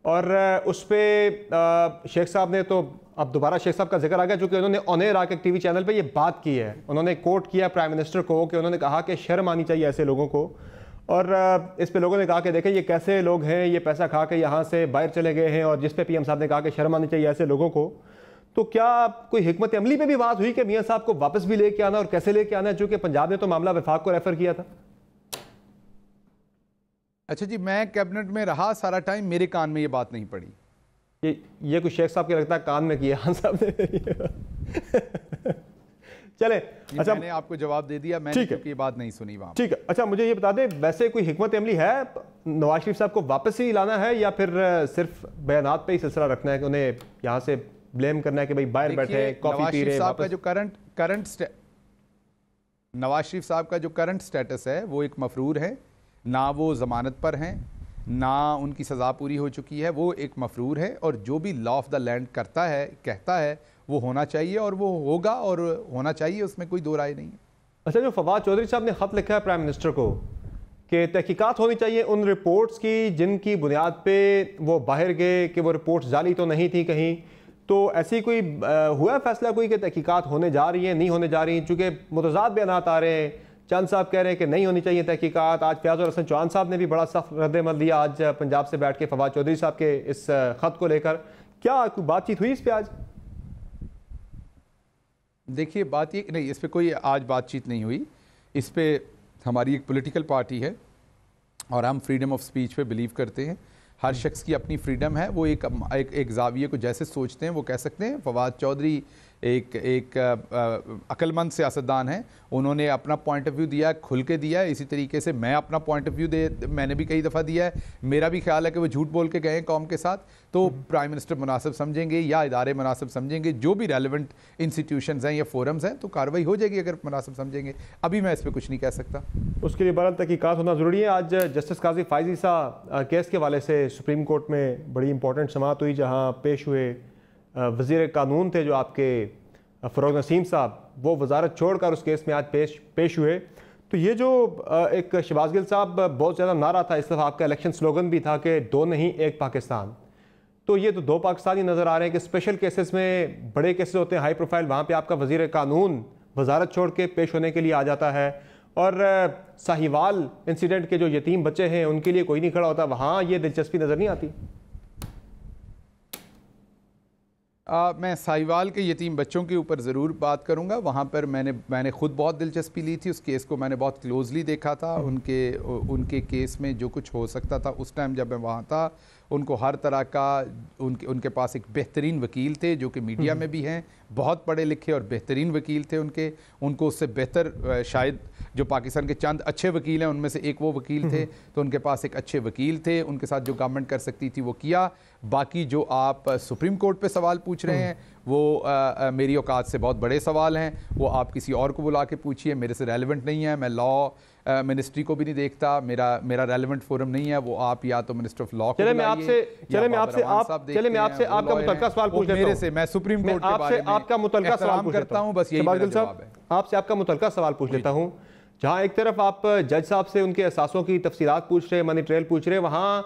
और उस पर शेख साहब ने, तो अब दोबारा शेख साहब का जिक्र आ गया, चूंकि उन्होंने ऑन एयर आके टीवी चैनल पे ये बात की है। उन्होंने कोट किया प्राइम मिनिस्टर को कि उन्होंने कहा कि शर्म आनी चाहिए ऐसे लोगों को, और इस पे लोगों ने कहा कि देखें ये कैसे लोग हैं, ये पैसा खा के यहाँ से बाहर चले गए हैं, और जिस पे पीएम साहब ने कहा कि शर्म आनी चाहिए ऐसे लोगों को। तो क्या कोई हिकमत अमली पे भी बात हुई कि मियां साहब को वापस भी लेके आना और कैसे लेके आना है, चूंकि पंजाब ने तो मामला वफाक को रेफर किया था? अच्छा जी, मैं कैबिनेट में रहा सारा टाइम, मेरे कान में ये बात नहीं पड़ी। ये कुछ शेख साहब के लगता है कान में किया खान साहब ने। चले, अच्छा मैंने आपको जवाब दे दिया, मैंने क्योंकि ये बात नहीं सुनी वहां। ठीक है। अच्छा मुझे ये बता दें, वैसे कोई हिकमत अमली है नवाज शरीफ साहब को वापस ही लाना है, या फिर सिर्फ बयानात पे ही सिलसिला रखना है कि उन्हें यहाँ से ब्लेम करना है कि भाई बाहर बैठे कॉफी पी रहे? नवाज शरीफ साहब का जो करंट स्टेटस है वो एक मफरूर है, ना वो जमानत पर हैं, ना उनकी सज़ा पूरी हो चुकी है, वो एक मफरूर है, और जो भी लॉ ऑफ द लैंड करता है, कहता है, वो होना चाहिए और वो होगा और होना चाहिए, उसमें कोई दो राय नहीं है। अच्छा, जो फवाद चौधरी साहब ने ख़त लिखा है प्राइम मिनिस्टर को कि तहकीकात होनी चाहिए उन रिपोर्ट्स की जिनकी बुनियाद पे वो बाहर गए, कि वो रिपोर्ट्स जाली तो नहीं थी कहीं, तो ऐसी कोई हुआ फैसला कोई कि तहकीकात होने जा रही है, नहीं होने जा रही? चूँकि मुतज़ाद बयानात आ रहे हैं, चंद साहब कह रहे हैं कि नहीं होनी चाहिए तहकीकात। आज फयाज़ हसन चौहान साहब ने भी बड़ा सख्त रद्द-ए-अमल दिया आज पंजाब से बैठ के फवाद चौधरी साहब के इस ख़त को लेकर। क्या कोई बातचीत हुई इस पर आज? देखिए, बात ये नहीं, इस पर कोई आज बातचीत नहीं हुई। इस पर हमारी एक पॉलिटिकल पार्टी है और हम फ्रीडम ऑफ स्पीच पे बिलीव करते हैं। हर शख्स की अपनी फ्रीडम है, वो एक जाविये को जैसे सोचते हैं वो कह सकते हैं। फवाद चौधरी एक अक्लमंद सियासतदान है, उन्होंने अपना पॉइंट ऑफ व्यू दिया, खुल के दिया है। इसी तरीके से मैं अपना पॉइंट ऑफ व्यू मैंने भी कई दफ़ा दिया है। मेरा भी ख्याल है कि वो झूठ बोल के गए कौम के साथ, तो प्राइम मिनिस्टर मुनासिब समझेंगे या इदारे मुनासिब समझेंगे, जो भी रेलिवेंट इंस्टीट्यूशंस हैं या फोरम्स हैं, तो कार्रवाई हो जाएगी अगर मुनासिब समझेंगे। अभी मैं इस पर कुछ नहीं कह सकता, उसके लिए बड़ा तहकीकात होना ज़रूरी है। आज जस्टिस काजी फायजी साहब केस के हवाले से सुप्रीम कोर्ट में बड़ी इंपॉर्टेंट समाअत हुई, जहाँ पेश हुए वज़ीर कानून थे जो आपके फ़रोग़ नसीम साहब, वो वजारत छोड़कर उस केस में आज पेश हुए। तो ये जो एक शहबाज गिल साहब बहुत ज़्यादा नारा था इस दफ़ा, आपका इलेक्शन स्लोगन भी था कि दो नहीं एक पाकिस्तान, तो ये तो दो पाकिस्तान ही नज़र आ रहे हैं कि स्पेशल केसेस में, बड़े केसेस होते हैं हाई प्रोफाइल, वहाँ पे आपका वज़ीर कानून वजारत छोड़ के पेश होने के लिए आ जाता है, और साहिवाल इंसिडेंट के जो यतीम बच्चे हैं उनके लिए कोई नहीं खड़ा होता, वहाँ ये दिलचस्पी नज़र नहीं आती। मैं साहिवाल के यतीम बच्चों के ऊपर ज़रूर बात करूंगा। वहाँ पर मैंने ख़ुद बहुत दिलचस्पी ली थी, उस केस को मैंने बहुत क्लोजली देखा था। उनके केस में जो कुछ हो सकता था उस टाइम जब मैं वहाँ था, उनको हर तरह का उनके पास एक बेहतरीन वकील थे जो कि मीडिया में भी हैं, बहुत पढ़े लिखे और बेहतरीन वकील थे उनको उससे बेहतर शायद जो पाकिस्तान के चंद अच्छे वकील हैं उनमें से एक वो वकील थे, तो उनके पास एक अच्छे वकील थे, उनके साथ जो गवर्नमेंट कर सकती थी वो किया। बाकी जो आप सुप्रीम कोर्ट पे सवाल पूछ रहे हैं वो मेरी औकात से बहुत बड़े सवाल हैं, वो आप किसी और को बुला के पूछिए, मेरे से रेलिवेंट नहीं है। मैं लॉ मिनिस्ट्री को भी नहीं देखता, मेरा रेलिवेंट फोरम नहीं है, वो आप या तो मिनिस्टर ऑफ लॉ को मैं आपसे आपका मुतलका सवाल पूछ लेता हूं। मेरे से मैं सुप्रीम कोर्ट के बारे में आपका मुतलका सवाल करता हूं, बस यही मेरा जवाब है। आपसे आपका मुतलका सवाल पूछ लेता हूं। जहां एक तरफ आप जज साहब से उनके एहसासों की तफसीलात पूछ रहे, मनी ट्रेल पूछ रहे, वहां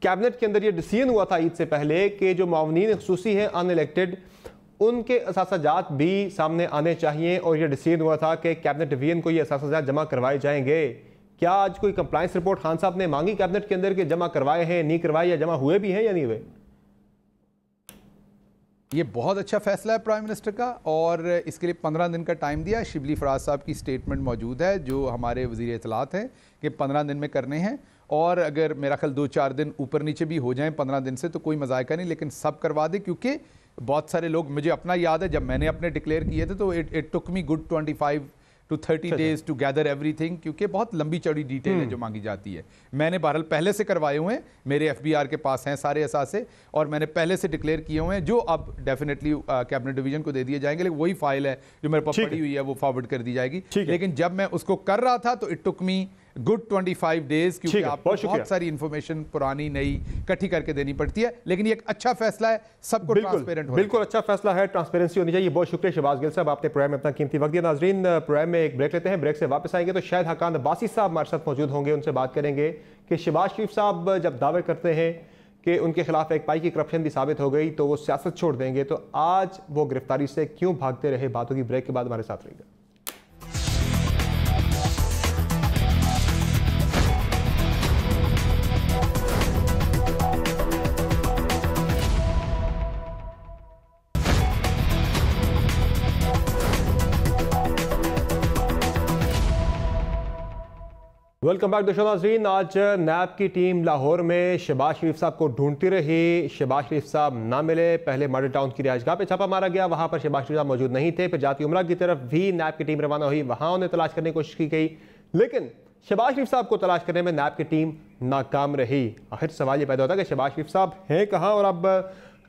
कैबिनेट के अंदर ये डिसीजन हुआ था ईद से पहले कि जो मावनीन खुसूसी हैं अनइलेक्टेड, उनके असासाजात भी सामने आने चाहिए, और ये डिसीजन हुआ था कि कैबिनेट डिवीजन को ये असासाजात जमा करवाए जाएंगे। क्या आज कोई कंप्लायंस रिपोर्ट खान साहब ने मांगी कैबिनेट के अंदर कि जमा करवाए हैं, नहीं करवाए, या जमा हुए भी हैं या नहीं हुए? ये बहुत अच्छा फैसला है प्राइम मिनिस्टर का, और इसके लिए 15 दिन का टाइम दिया। शिबली फराज साहब की स्टेटमेंट मौजूद है जो हमारे वज़ीर इत्तलात हैं कि 15 दिन में करने हैं, और अगर मेरा ख्याल 2-4 दिन ऊपर नीचे भी हो जाएं 15 दिन से तो कोई मजायका नहीं, लेकिन सब करवा दे। क्योंकि बहुत सारे लोग, मुझे अपना याद है जब मैंने अपने डिक्लेयर किए थे तो it took me good 25 to 30 days to gather everything, क्योंकि बहुत लंबी चौड़ी डिटेल है जो मांगी जाती है। मैंने बहरहाल पहले से करवाए हुए हैं, मेरे FBR के पास हैं सारे असासे, और मैंने पहले से डिक्लेयर किए हुए हैं जो अब डेफिनेटली कैबिनेट डिवीजन को दे दिए जाएंगे। लेकिन वही फाइल है जो मेरे पास पड़ी हुई है, वो फॉरवर्ड कर दी जाएगी। लेकिन जब मैं उसको कर रहा था तो it took me good 25 days, क्योंकि आपको बहुत सारी इंफॉर्मेशन पुरानी नई इकट्ठी करके देनी पड़ती है। लेकिन ये एक अच्छा फैसला है, सबको ट्रांसपेरेंट होना। बिल्कुल अच्छा फैसला है, ट्रांसपेरेंसी होनी चाहिए। बहुत शुक्रिया शहबाज गिल साहब, आपने प्रोग्राम में अपना कीमती वक्त दिया। नाजरीन, प्रोग्राम में एक ब्रेक लेते हैं, ब्रेक से वापस आएंगे तो शायद हकान अब्बासी साहब हमारे साथ मौजूद होंगे, उनसे बात करेंगे कि शहबाज शरीफ साहब जब दावे करते हैं कि उनके खिलाफ एक पाई की करप्शन भी साबित हो गई तो वो सियासत छोड़ देंगे, तो आज वो गिरफ्तारी से क्यों भागते रहे? बातों की ब्रेक के बाद हमारे साथ रहिएगा। वेलकम बैक दोस्तों। नाज़रीन, आज नैब की टीम लाहौर में शहबाज शरीफ साहब को ढूंढती रही। शहबाज शरीफ साहब ना मिले। पहले मॉडल टाउन की रिहाइशगाह पे छापा मारा गया, वहां पर शहबाज शरीफ साहब मौजूद नहीं थे। फिर जाती उमरा की तरफ भी नैब की टीम रवाना हुई, वहां उन्हें तलाश करने की कोशिश की गई, लेकिन शहबाज शरीफ साहब को तलाश करने में नैब की टीम नाकाम रही। आखिर सवाल ये पैदा होता है कि शहबाज शरीफ साहब हैं कहाँ? और अब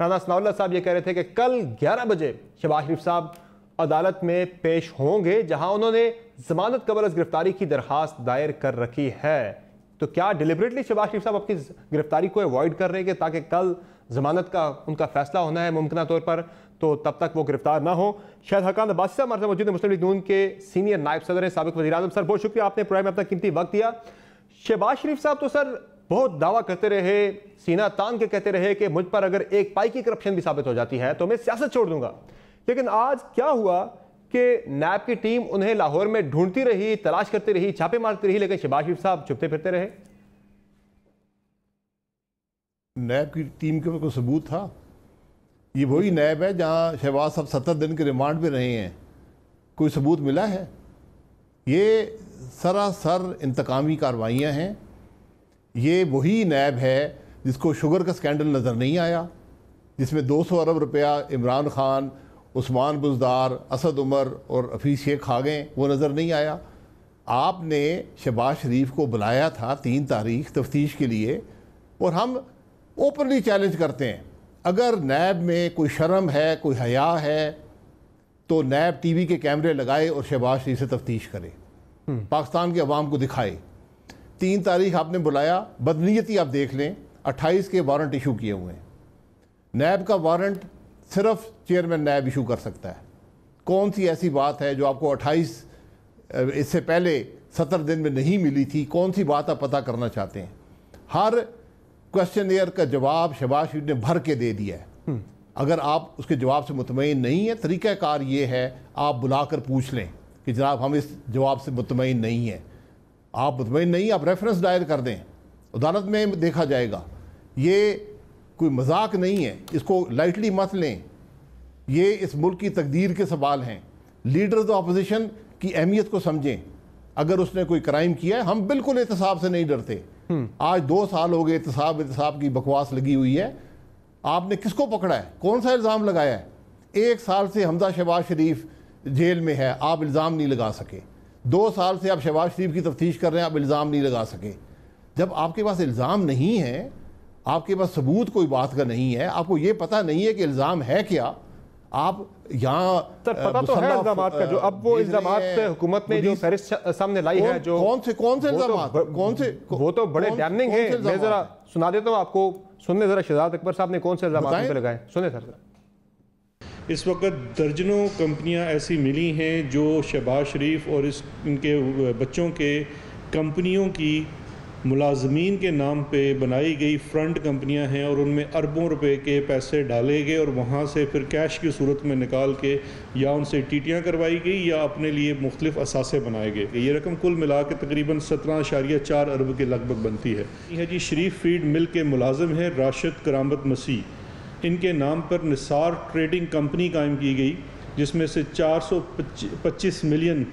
राना सनाउल्लाह साहब ये कह रहे थे कि कल 11 बजे शहबाज शरीफ साहब अदालत में पेश होंगे, जहां उन्होंने जमानत कबल गिरफ्तारी की दरखास्त दायर कर रखी है। तो क्या डिलिबरेटली शहबाज शरीफ साहब अपनी गिरफ्तारी को अवॉइड कर रहे हैं कि ताकि कल जमानत का उनका फैसला होना है मुमकिन तौर पर, तो तब तक वो गिरफ्तार ना हो? शायद हकान अब्बासी साहब हमारे साथ मौजूद है, मुस्लिम लीग नून के सीनियर नायब सदर हैं, साबिक वज़ीर आज़म। सर, बहुत शुक्रिया, आपने प्रोग्राम में अपना कीमती वक्त दिया। शहबाज शरीफ साहब तो सर बहुत दावा करते रहे, सीना तान के कहते रहे कि मुझ पर अगर एक पाई की करप्शन भी साबित हो जाती है तो मैं सियासत छोड़ दूंगा। लेकिन आज क्या हुआ कि नैब की टीम उन्हें लाहौर में ढूंढती रही, तलाश करती रही, छापे मारती रही, लेकिन शहबाज शरीफ साहब चुपते फिरते रहे। नैब की टीम के ऊपर कोई सबूत था? ये वही नैब है जहां शहबाज साहब 70 दिन के रिमांड पे रहे हैं, कोई सबूत मिला है? ये सरासर इंतकामी कार्रवाइयाँ हैं। ये वही नैब है जिसको शुगर का स्कैंडल नज़र नहीं आया, जिसमें 200 अरब रुपया इमरान खान, उस्मान बुज़दार, असद उमर और हफीज़ शेख खा गए, वो नज़र नहीं आया। आपने शहबाज शरीफ को बुलाया था 3 तारीख तफ्तीश के लिए, और हम ओपनली चैलेंज करते हैं अगर नैब में कोई शर्म है, कोई हया है, तो नैब टीवी के कैमरे लगाए और शहबाज शरीफ से तफ्तीश करे, पाकिस्तान के अवाम को दिखाए। 3 तारीख आपने बुलाया, बदनीयती आप देख लें, 28 के वारंट इशू किए हुए हैं। नैब का वारंट सिर्फ चेयरमैन नैब इशू कर सकता है। कौन सी ऐसी बात है जो आपको 28 इससे पहले 70 दिन में नहीं मिली थी? कौन सी बात आप पता करना चाहते हैं? हर क्वेश्चनियर का जवाब शहबाज शरीफ ने भर के दे दिया है। अगर आप उसके जवाब से मुतमईन नहीं है, तरीक़ाकार ये है आप बुलाकर पूछ लें कि जनाब हम इस जवाब से मुतमईन नहीं है। आप मुतमईन नहीं, आप रेफरेंस दायर कर दें, अदालत में देखा जाएगा। ये कोई मजाक नहीं है, इसको लाइटली मत लें। ये इस मुल्क की तकदीर के सवाल हैं। लीडर ऑफ अपोजिशन की अहमियत को समझें। अगर उसने कोई क्राइम किया है, हम बिल्कुल एहतसाब से नहीं डरते। आज 2 साल हो गए एहतसाब की बकवास लगी हुई है। आपने किसको पकड़ा है? कौन सा इल्ज़ाम लगाया है? 1 साल से हमजा शहबाज शरीफ जेल में है, आप इल्ज़ाम नहीं लगा सके। 2 साल से आप शहबाज शरीफ की तफ्तीश कर रहे हैं, आप इल्ज़ाम नहीं लगा सके। जब आपके पास इल्ज़ाम नहीं है, आपके पास सबूत कोई बात का नहीं है, आपको ये पता नहीं है कि इल्ज़ाम है क्या, आप यहाँ सर पता तो है इल्जामात का, जो अब वो इल्जामात हुकूमत ने जो फहरिस्त सामने लाई है, जो कौन से इल्जामात, कौन से, वो तो बड़े डैमनिंग है। मैं जरा सुना देता हूँ आपको, सुनने जरा शहजाद अकबर साहब ने कौन से इल्जामात पे लगाए, सुने सर। इस वक्त दर्जनों कंपनियां ऐसी मिली हैं जो शहबाज शरीफ और इनके बच्चों के कंपनियों की मुलाजमीन के नाम पे बनाई गई फ्रंट कंपनियां हैं, और उनमें अरबों रुपए के पैसे डाले गए और वहाँ से फिर कैश की सूरत में निकाल के या उनसे टीटियाँ करवाई गई या अपने लिए मुख्तलिफ असासे बनाए गए। ये रकम कुल मिला के तकरीबन 17.4 अरब के लगभग बनती है। यह जी शरीफ फीड मिल के मुलाजिम है राशिद करामत मसीह, इनके नाम पर निसार ट्रेडिंग कंपनी कायम की गई, जिसमें से 425 मिलियन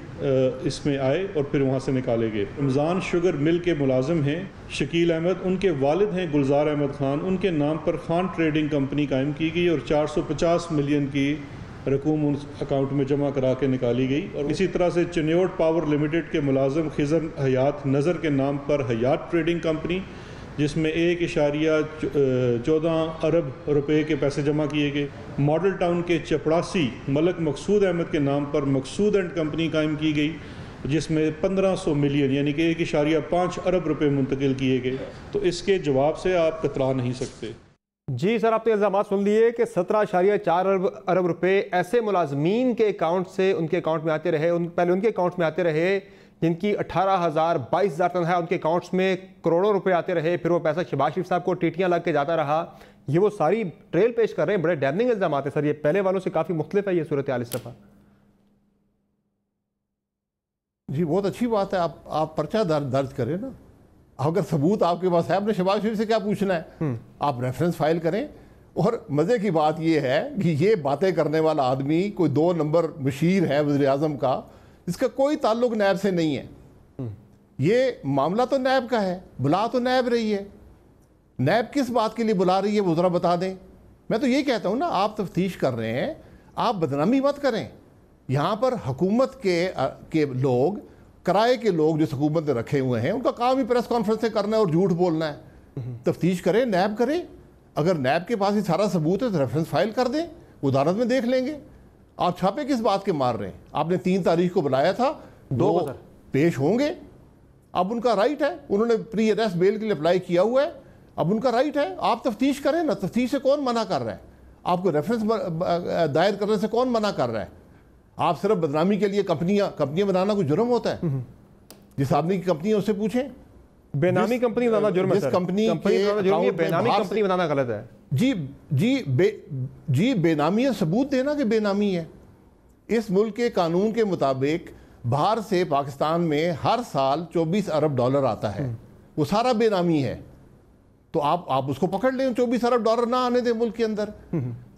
इसमें आए और फिर वहाँ से निकाले गए। रमज़ान शुगर मिल के मुलाजिम हैं शकील अहमद, उनके वालिद हैं गुलजार अहमद ख़ान, उनके नाम पर खान ट्रेडिंग कंपनी कायम की गई और 450 मिलियन की रकूम उन अकाउंट में जमा करा के निकाली गई। और इसी तरह से चन्योट पावर लिमिटेड के मुलाजिम खिज़र हयात नज़र के नाम पर हयात ट्रेडिंग कंपनी, जिसमें 1.14 अरब रुपए के पैसे जमा किए गए। मॉडल टाउन के चपड़ासी मलक मकसूद अहमद के नाम पर मकसूद एंड कंपनी कायम की गई, जिसमें 1500 मिलियन यानी कि 1.5 अरब रुपए मुंतकिल किए गए। तो इसके जवाब से आप कतरा नहीं सकते। जी सर, आपने इल्ज़ाम सुन लिए कि 17.4 अरब रुपए ऐसे मुलाजमीन के अकाउंट से उनके अकाउंट में आते रहे, पहले उनके अकाउंट में आते रहे जिनकी 18,000 22,000 तनख्वाह, उनके अकाउंट्स में करोड़ों रुपए आते रहे, फिर वो पैसा शहबाज शरीफ साहब को टीटियां लग के जाता रहा। ये वो सारी ट्रेल पेश कर रहे हैं, बड़े डैमनिंग इल्जाम आते सर, ये पहले वालों से काफ़ी मुख्तलिफ है ये सूरत हाल इस दफ़ा। जी बहुत अच्छी बात है, आप पर्चा दर्ज करें ना, अगर सबूत आपके पास है, आपने शहबाज शरीफ से क्या पूछना है, आप रेफरेंस फाइल करें। और मज़े की बात यह है कि ये बातें करने वाला आदमी कोई 2 नंबर मुशीर है वज़ीर आज़म का, इसका कोई ताल्लुक नैब से नहीं है। ये मामला तो नैब का है, बुला तो नैब रही है, नैब किस बात के लिए बुला रही है वो ज़रा बता दें। मैं तो ये कहता हूँ ना, आप तफ्तीश कर रहे हैं, आप बदनामी मत करें। यहाँ पर हुकूमत के लोग, किराए के लोग जो हुकूमत ने रखे हुए हैं, उनका काम ही प्रेस कॉन्फ्रेंसें करना है और झूठ बोलना है। तफ्तीश करें, नैब करें, अगर नैब के पास ये सारा सबूत है तो रेफरेंस फाइल कर दें, अदालत में देख लेंगे। आप छापे किस बात के मार रहे हैं? आपने 3 तारीख को बुलाया था, 2 पेश होंगे, अब उनका राइट है, उन्होंने प्री अरेस्ट बेल के लिए अप्लाई किया हुआ है, अब उनका राइट है, आप तफ्तीश करें ना। तफ्तीश से कौन मना कर रहा है? आपको रेफरेंस दायर करने से कौन मना कर रहा है? आप सिर्फ बदनामी के लिए कंपनियां बनाना कोई जुर्म होता है? जिस आदमी की कंपनी है उससे पूछें। बेनामी कंपनी बनाना जुर्म है सर, कंपनी बेनामी कंपनी बनाना गलत है। जी बेनामी है, सबूत देना कि बेनामी है। इस मुल्क के कानून के मुताबिक बाहर से पाकिस्तान में हर साल 24 अरब डॉलर आता है, वो सारा बेनामी है। तो आप उसको पकड़ लें, 24 अरब डॉलर ना आने दें मुल्क के अंदर।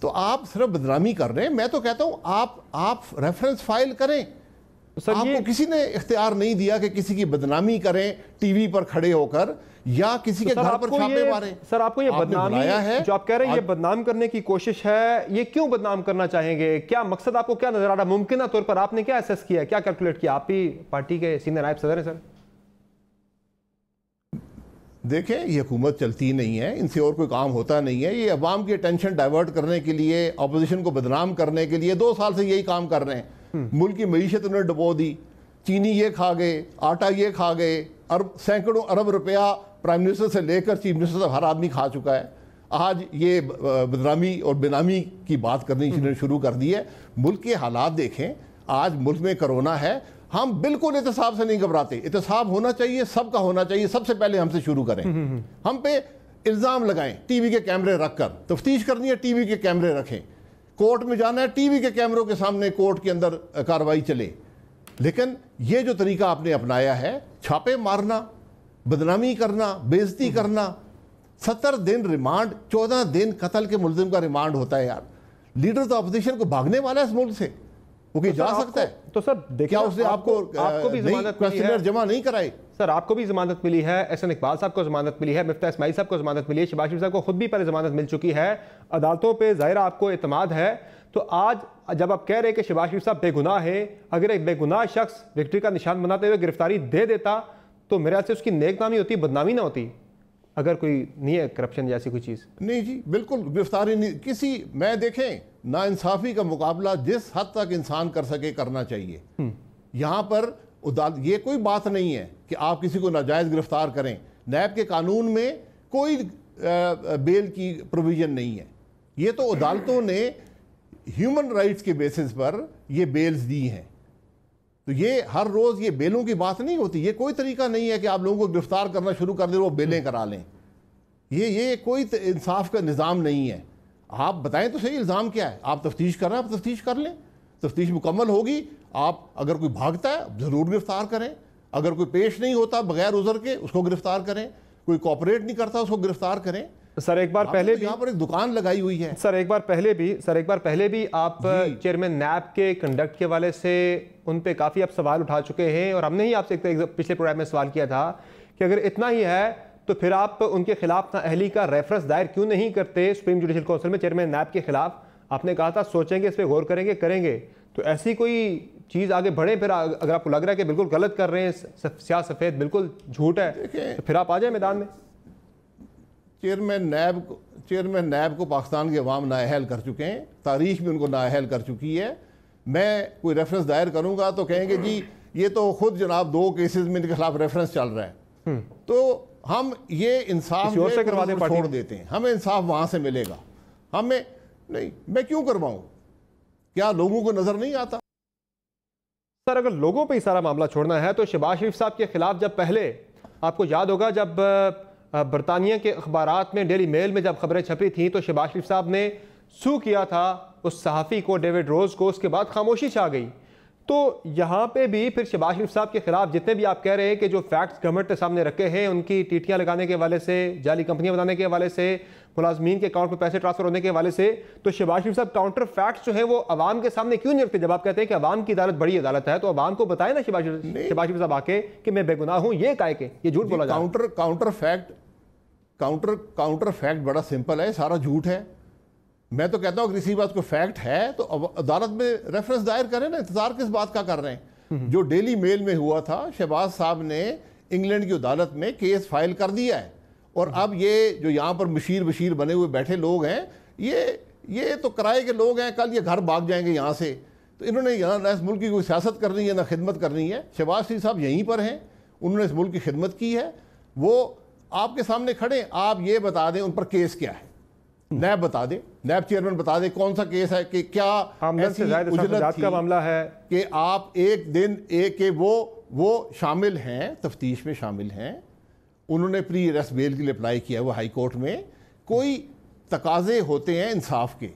तो आप सिर्फ बदनामी कर रहे हैं। मैं तो कहता हूं आप रेफरेंस फाइल करें। आपको किसी ने इख्तियार नहीं दिया कि किसी की बदनामी करें टीवी पर खड़े होकर या किसी के घर पर छापे मारें। सर आपको ये बदनामी है जो आप कह रहे हैं, ये बदनाम करने की कोशिश है, ये क्यों बदनाम करना चाहेंगे? क्या मकसद आपको क्या नजर आ रहा है? मुमकिन तौर पर आपने क्या असेस किया, क्या कैलकुलेट किया? आप ही पार्टी के सीनियर नायब सदर हैं सर। देखें, ये हुकूमत चलती नहीं है, इनसे और कोई काम होता नहीं है। ये अवाम की अटेंशन डाइवर्ट करने के लिए, अपोजिशन को बदनाम करने के लिए 2 साल से यही काम कर रहे हैं। मुल्क की मईशत उन्होंने डुबो दी, चीनी ये खा गए, आटा ये खा गए, सैकड़ों अरब रुपया प्राइम मिनिस्टर से लेकर चीफ मिनिस्टर तक हर आदमी खा चुका है। आज ये बदनामी और बेनामी की बात करनी शुरू कर दी है। मुल्क के हालात देखें, आज मुल्क में कोरोना है, हम बिल्कुल एहतसाब से नहीं घबराते। एहतसाब होना चाहिए, सबका होना चाहिए, सबसे पहले हमसे शुरू करें। हम पे इल्ज़ाम लगाएं, टीवी के कैमरे रखकर तफ्तीश करनी है, टीवी के कैमरे रखें। कोर्ट में जाना है, टीवी के कैमरों के सामने कोर्ट के अंदर कार्रवाई चले। लेकिन ये जो तरीका आपने अपनाया है, छापे मारना, बदनामी करना, बेइज्जती करना, 70 दिन रिमांड, 14 दिन कत्ल के मुल्जिम का रिमांड होता है। यार, लीडर ऑफ अपोजिशन को भागने वाला है इस मुल्क से, वो कहीं जा सकता है? तो सर देखिए, क्या उसने आपको भी क्वेश्चनर जमा नहीं कराई? सर आपको भी जमानत मिली है, एहसन इकबाल साहब को जमानत मिली है, मिफ्ता इस्माइल साहब को जमानत मिली है, शहबाज शरीफ साहब को खुद भी पहले जमानत मिल चुकी है। अदालतों पे ज़ाहिर आपको एतमाद है। तो आज जब आप कह रहे हैं कि शहबाज शरीफ साहब बेगुनाह है, अगर एक बेगुनाह शख्स विक्ट्री का निशान बनाते हुए गिरफ्तारी दे देता तो मेरे ख्याल से उसकी नेक नामी होती, बदनामी ना होती। अगर कोई नहीं है करप्शन जैसी कोई चीज़। नहीं जी, बिल्कुल गिरफ्तारी नहीं किसी। मैं देखें, नाइंसाफ़ी का मुकाबला जिस हद तक इंसान कर सके करना चाहिए। यहाँ पर ये कोई बात नहीं है कि आप किसी को नाजायज़ गिरफ्तार करें। नैब के कानून में कोई बेल की प्रोविज़न नहीं है। ये तो अदालतों ने ह्यूमन राइट्स के बेसिस पर ये बेल्स दी हैं। तो ये हर रोज़ ये बेलों की बात नहीं होती। ये कोई तरीका नहीं है कि आप लोगों को गिरफ्तार करना शुरू कर दें, वो बेलें करा लें। ये कोई इंसाफ का निज़ाम नहीं है। आप बताएं तो सही, इल्ज़ाम क्या है? आप तफ्तीश कर रहे हैं, आप तफ्तीश कर लें। तफ्तीश मुकम्मल होगी, आप अगर कोई भागता है ज़रूर गिरफ्तार करें। अगर कोई पेश नहीं होता बगैर उज़र के, उसको गिरफ्तार करें। कोई कोऑपरेट नहीं करता, उसको गिरफ्तार करें। सर एक बार पहले भी यहाँ पर एक दुकान लगाई हुई है। सर एक बार पहले भी आप चेयरमैन नैब के कंडक्ट के हवाले से उन पे काफ़ी आप सवाल उठा चुके हैं, और हमने ही आपसे पिछले प्रोग्राम में सवाल किया था कि अगर इतना ही है तो फिर आप उनके खिलाफ नाअहली का रेफरेंस दायर क्यों नहीं करते सुप्रीम जुडिशल काउंसिल में चेयरमैन नैब के खिलाफ? आपने कहा था सोचेंगे, इस पर गौर करेंगे। तो ऐसी कोई चीज़ आगे बढ़े, फिर अगर आपको लग रहा है कि बिल्कुल गलत कर रहे हैं, स्याह सफ़ेद बिल्कुल झूठ है, तो फिर आप आ जाए मैदान में। चेयरमैन नैब को पाकिस्तान के अवाम नाअहल कर चुके हैं, तारीख भी उनको नाअहल कर चुकी है। मैं कोई रेफरेंस दायर करूंगा तो कहेंगे जी ये तो खुद जनाब 2 केसेस में इनके खिलाफ रेफरेंस चल रहा है। तो हम ये इंसाफ से छोड़ देते हैं, हमें इंसाफ वहां से मिलेगा। हमें नहीं, मैं क्यों करवाऊं? क्या लोगों को नजर नहीं आता? सर अगर लोगों पे ही सारा मामला छोड़ना है तो शहबाज शरीफ साहब के खिलाफ जब पहले, आपको याद होगा जब बरतानिया के अखबारात में, डेली मेल में जब खबरें छपी थी तो शहबाज शरीफ साहब ने सू किया था उस सहाफ़ी को, डेविड रोज को। उसके बाद खामोशी छा गई। तो यहाँ पे भी फिर शहबाज शरीफ साहब के खिलाफ जितने भी आप कह रहे हैं कि जो फैक्ट्स गवर्नमेंट के सामने रखे हैं, उनकी टीटियाँ लगाने के हवाले से, जाली कंपनियाँ बनाने के हवाले से, मुलाजमीन के अकाउंट में पैसे ट्रांसफर होने के हवाले से, तो शहबाज शरीफ साहब काउंटर फैक्ट्स जो है वो अवाम के सामने क्यों नहीं रखते? जब आप कहते हैं कि अवाम की अदालत बड़ी अदालत है, तो अवाम को बताए ना शहबाज शरीफ साहब आके कि मैं बेगुनाह हूँ। ये काहे के ये झूठ बोला जाए? काउंटर फैक्ट बड़ा सिंपल है, सारा झूठ है। मैं तो कहता हूं अगर इसी बात को फैक्ट है तो अदालत में रेफरेंस दायर करें ना। इंतजार किस बात का कर रहे हैं? जो डेली मेल में हुआ था, शहबाज साहब ने इंग्लैंड की अदालत में केस फाइल कर दिया है, और अब ये जो यहाँ पर मशीर बशीर बने हुए बैठे लोग हैं, ये तो किराए के लोग हैं, कल ये घर भाग जाएंगे यहाँ से। तो इन्होंने यहाँ ना इस मुल्क की कोई सियासत करनी है ना खिदमत करनी है। शहबाज शरीफ साहब यहीं पर हैं, उन्होंने इस मुल्क की खिदमत की है, वो आपके सामने खड़े। आप ये बता दें उन पर केस क्या है, नैब बता दे, नैब चेयरमैन बता दे कौन सा केस है, कि क्या ऐसी उजलत थी का मामला है कि आप एक दिन के वो शामिल हैं, तफ्तीश में शामिल हैं, उन्होंने प्री अरेस्ट बेल के लिए अप्लाई किया वो हाई कोर्ट में। कोई तकाजे होते हैं इंसाफ के।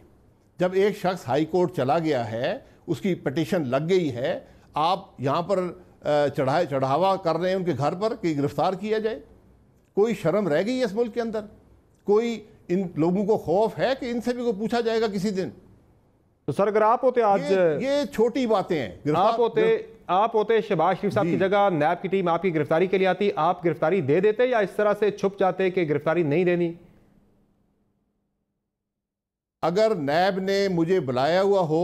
जब एक शख्स हाई कोर्ट चला गया है, उसकी पिटीशन लग गई है, आप यहाँ पर चढ़ावा कर रहे हैं उनके घर पर कि गिरफ्तार किया जाए। कोई शर्म रह गई है इस मुल्क के अंदर? कोई इन लोगों को खौफ है कि इनसे भी को पूछा जाएगा किसी दिन? तो सर अगर आप होते आज, ये छोटी बातें हैं। आप होते शहबाज शरीफ साहब की जगह, नैब की टीम आपकी गिरफ्तारी के लिए आती, आप गिरफ्तारी दे देते या इस तरह से छुप जाते कि गिरफ्तारी नहीं देनी? अगर नैब ने मुझे बुलाया हुआ हो,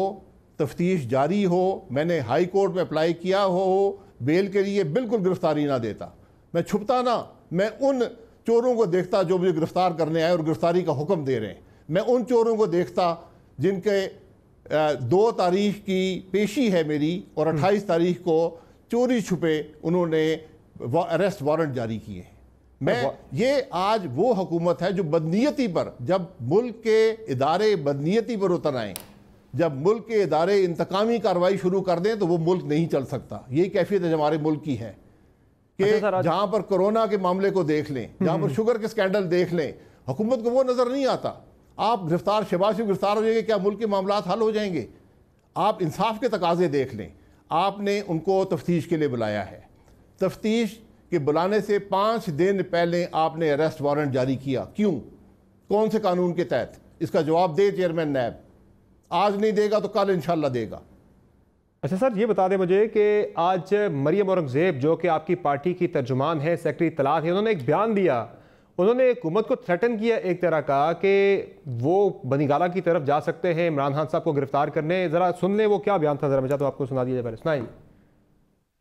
तफ्तीश जारी हो, मैंने हाई कोर्ट में अप्लाई किया हो बेल के लिए, बिल्कुल गिरफ्तारी ना देता। मैं छुपता ना, मैं उन चोरों को देखता जो मुझे गिरफ्तार करने आए और गिरफ्तारी का हुक्म दे रहे हैं। मैं उन चोरों को देखता जिनके 2 तारीख की पेशी है मेरी, और 28 तारीख को चोरी छुपे उन्होंने अरेस्ट वारंट जारी किए। मैं ये आज वो हुकूमत है जो बदनीयती पर, जब मुल्क के इदारे बदनीयती पर उतर आए, जब मुल्क के इदारे इंतकामी कार्रवाई शुरू कर दें तो वो मुल्क नहीं चल सकता। यही कैफियत है हमारे मुल्क की है कि जहां पर कोरोना के मामले को देख लें, जहां पर शुगर के स्कैंडल देख लें, हुकूमत को वो नजर नहीं आता। आप गिरफ्तार, शहबाज शरीफ गिरफ्तार हो जाएंगे, क्या मुल्क के मामलात हल हो जाएंगे? आप इंसाफ के तकाजे देख लें। आपने उनको तफ्तीश के लिए बुलाया है, तफ्तीश के बुलाने से 5 दिन पहले आपने अरेस्ट वारंट जारी किया। क्यों? कौन से कानून के तहत? इसका जवाब दे चेयरमैन नैब। आज नहीं देगा तो कल इंशाल्लाह देगा। अच्छा सर ये बता दें मुझे कि आज मरियम औरंगजेब जो कि आपकी पार्टी की तर्जुमान है, सेक्रेटरी इत्तलात है, उन्होंने एक बयान दिया, उन्होंने हुकूमत को थ्रेटन किया एक तरह का कि वो बनीगाला की तरफ जा सकते हैं इमरान खान साहब को गिरफ्तार करने। ज़रा सुन लें वो क्या बयान था, ज़रा मैं चाहता हूँ आपको सुना दिया जाए। सुनाइए।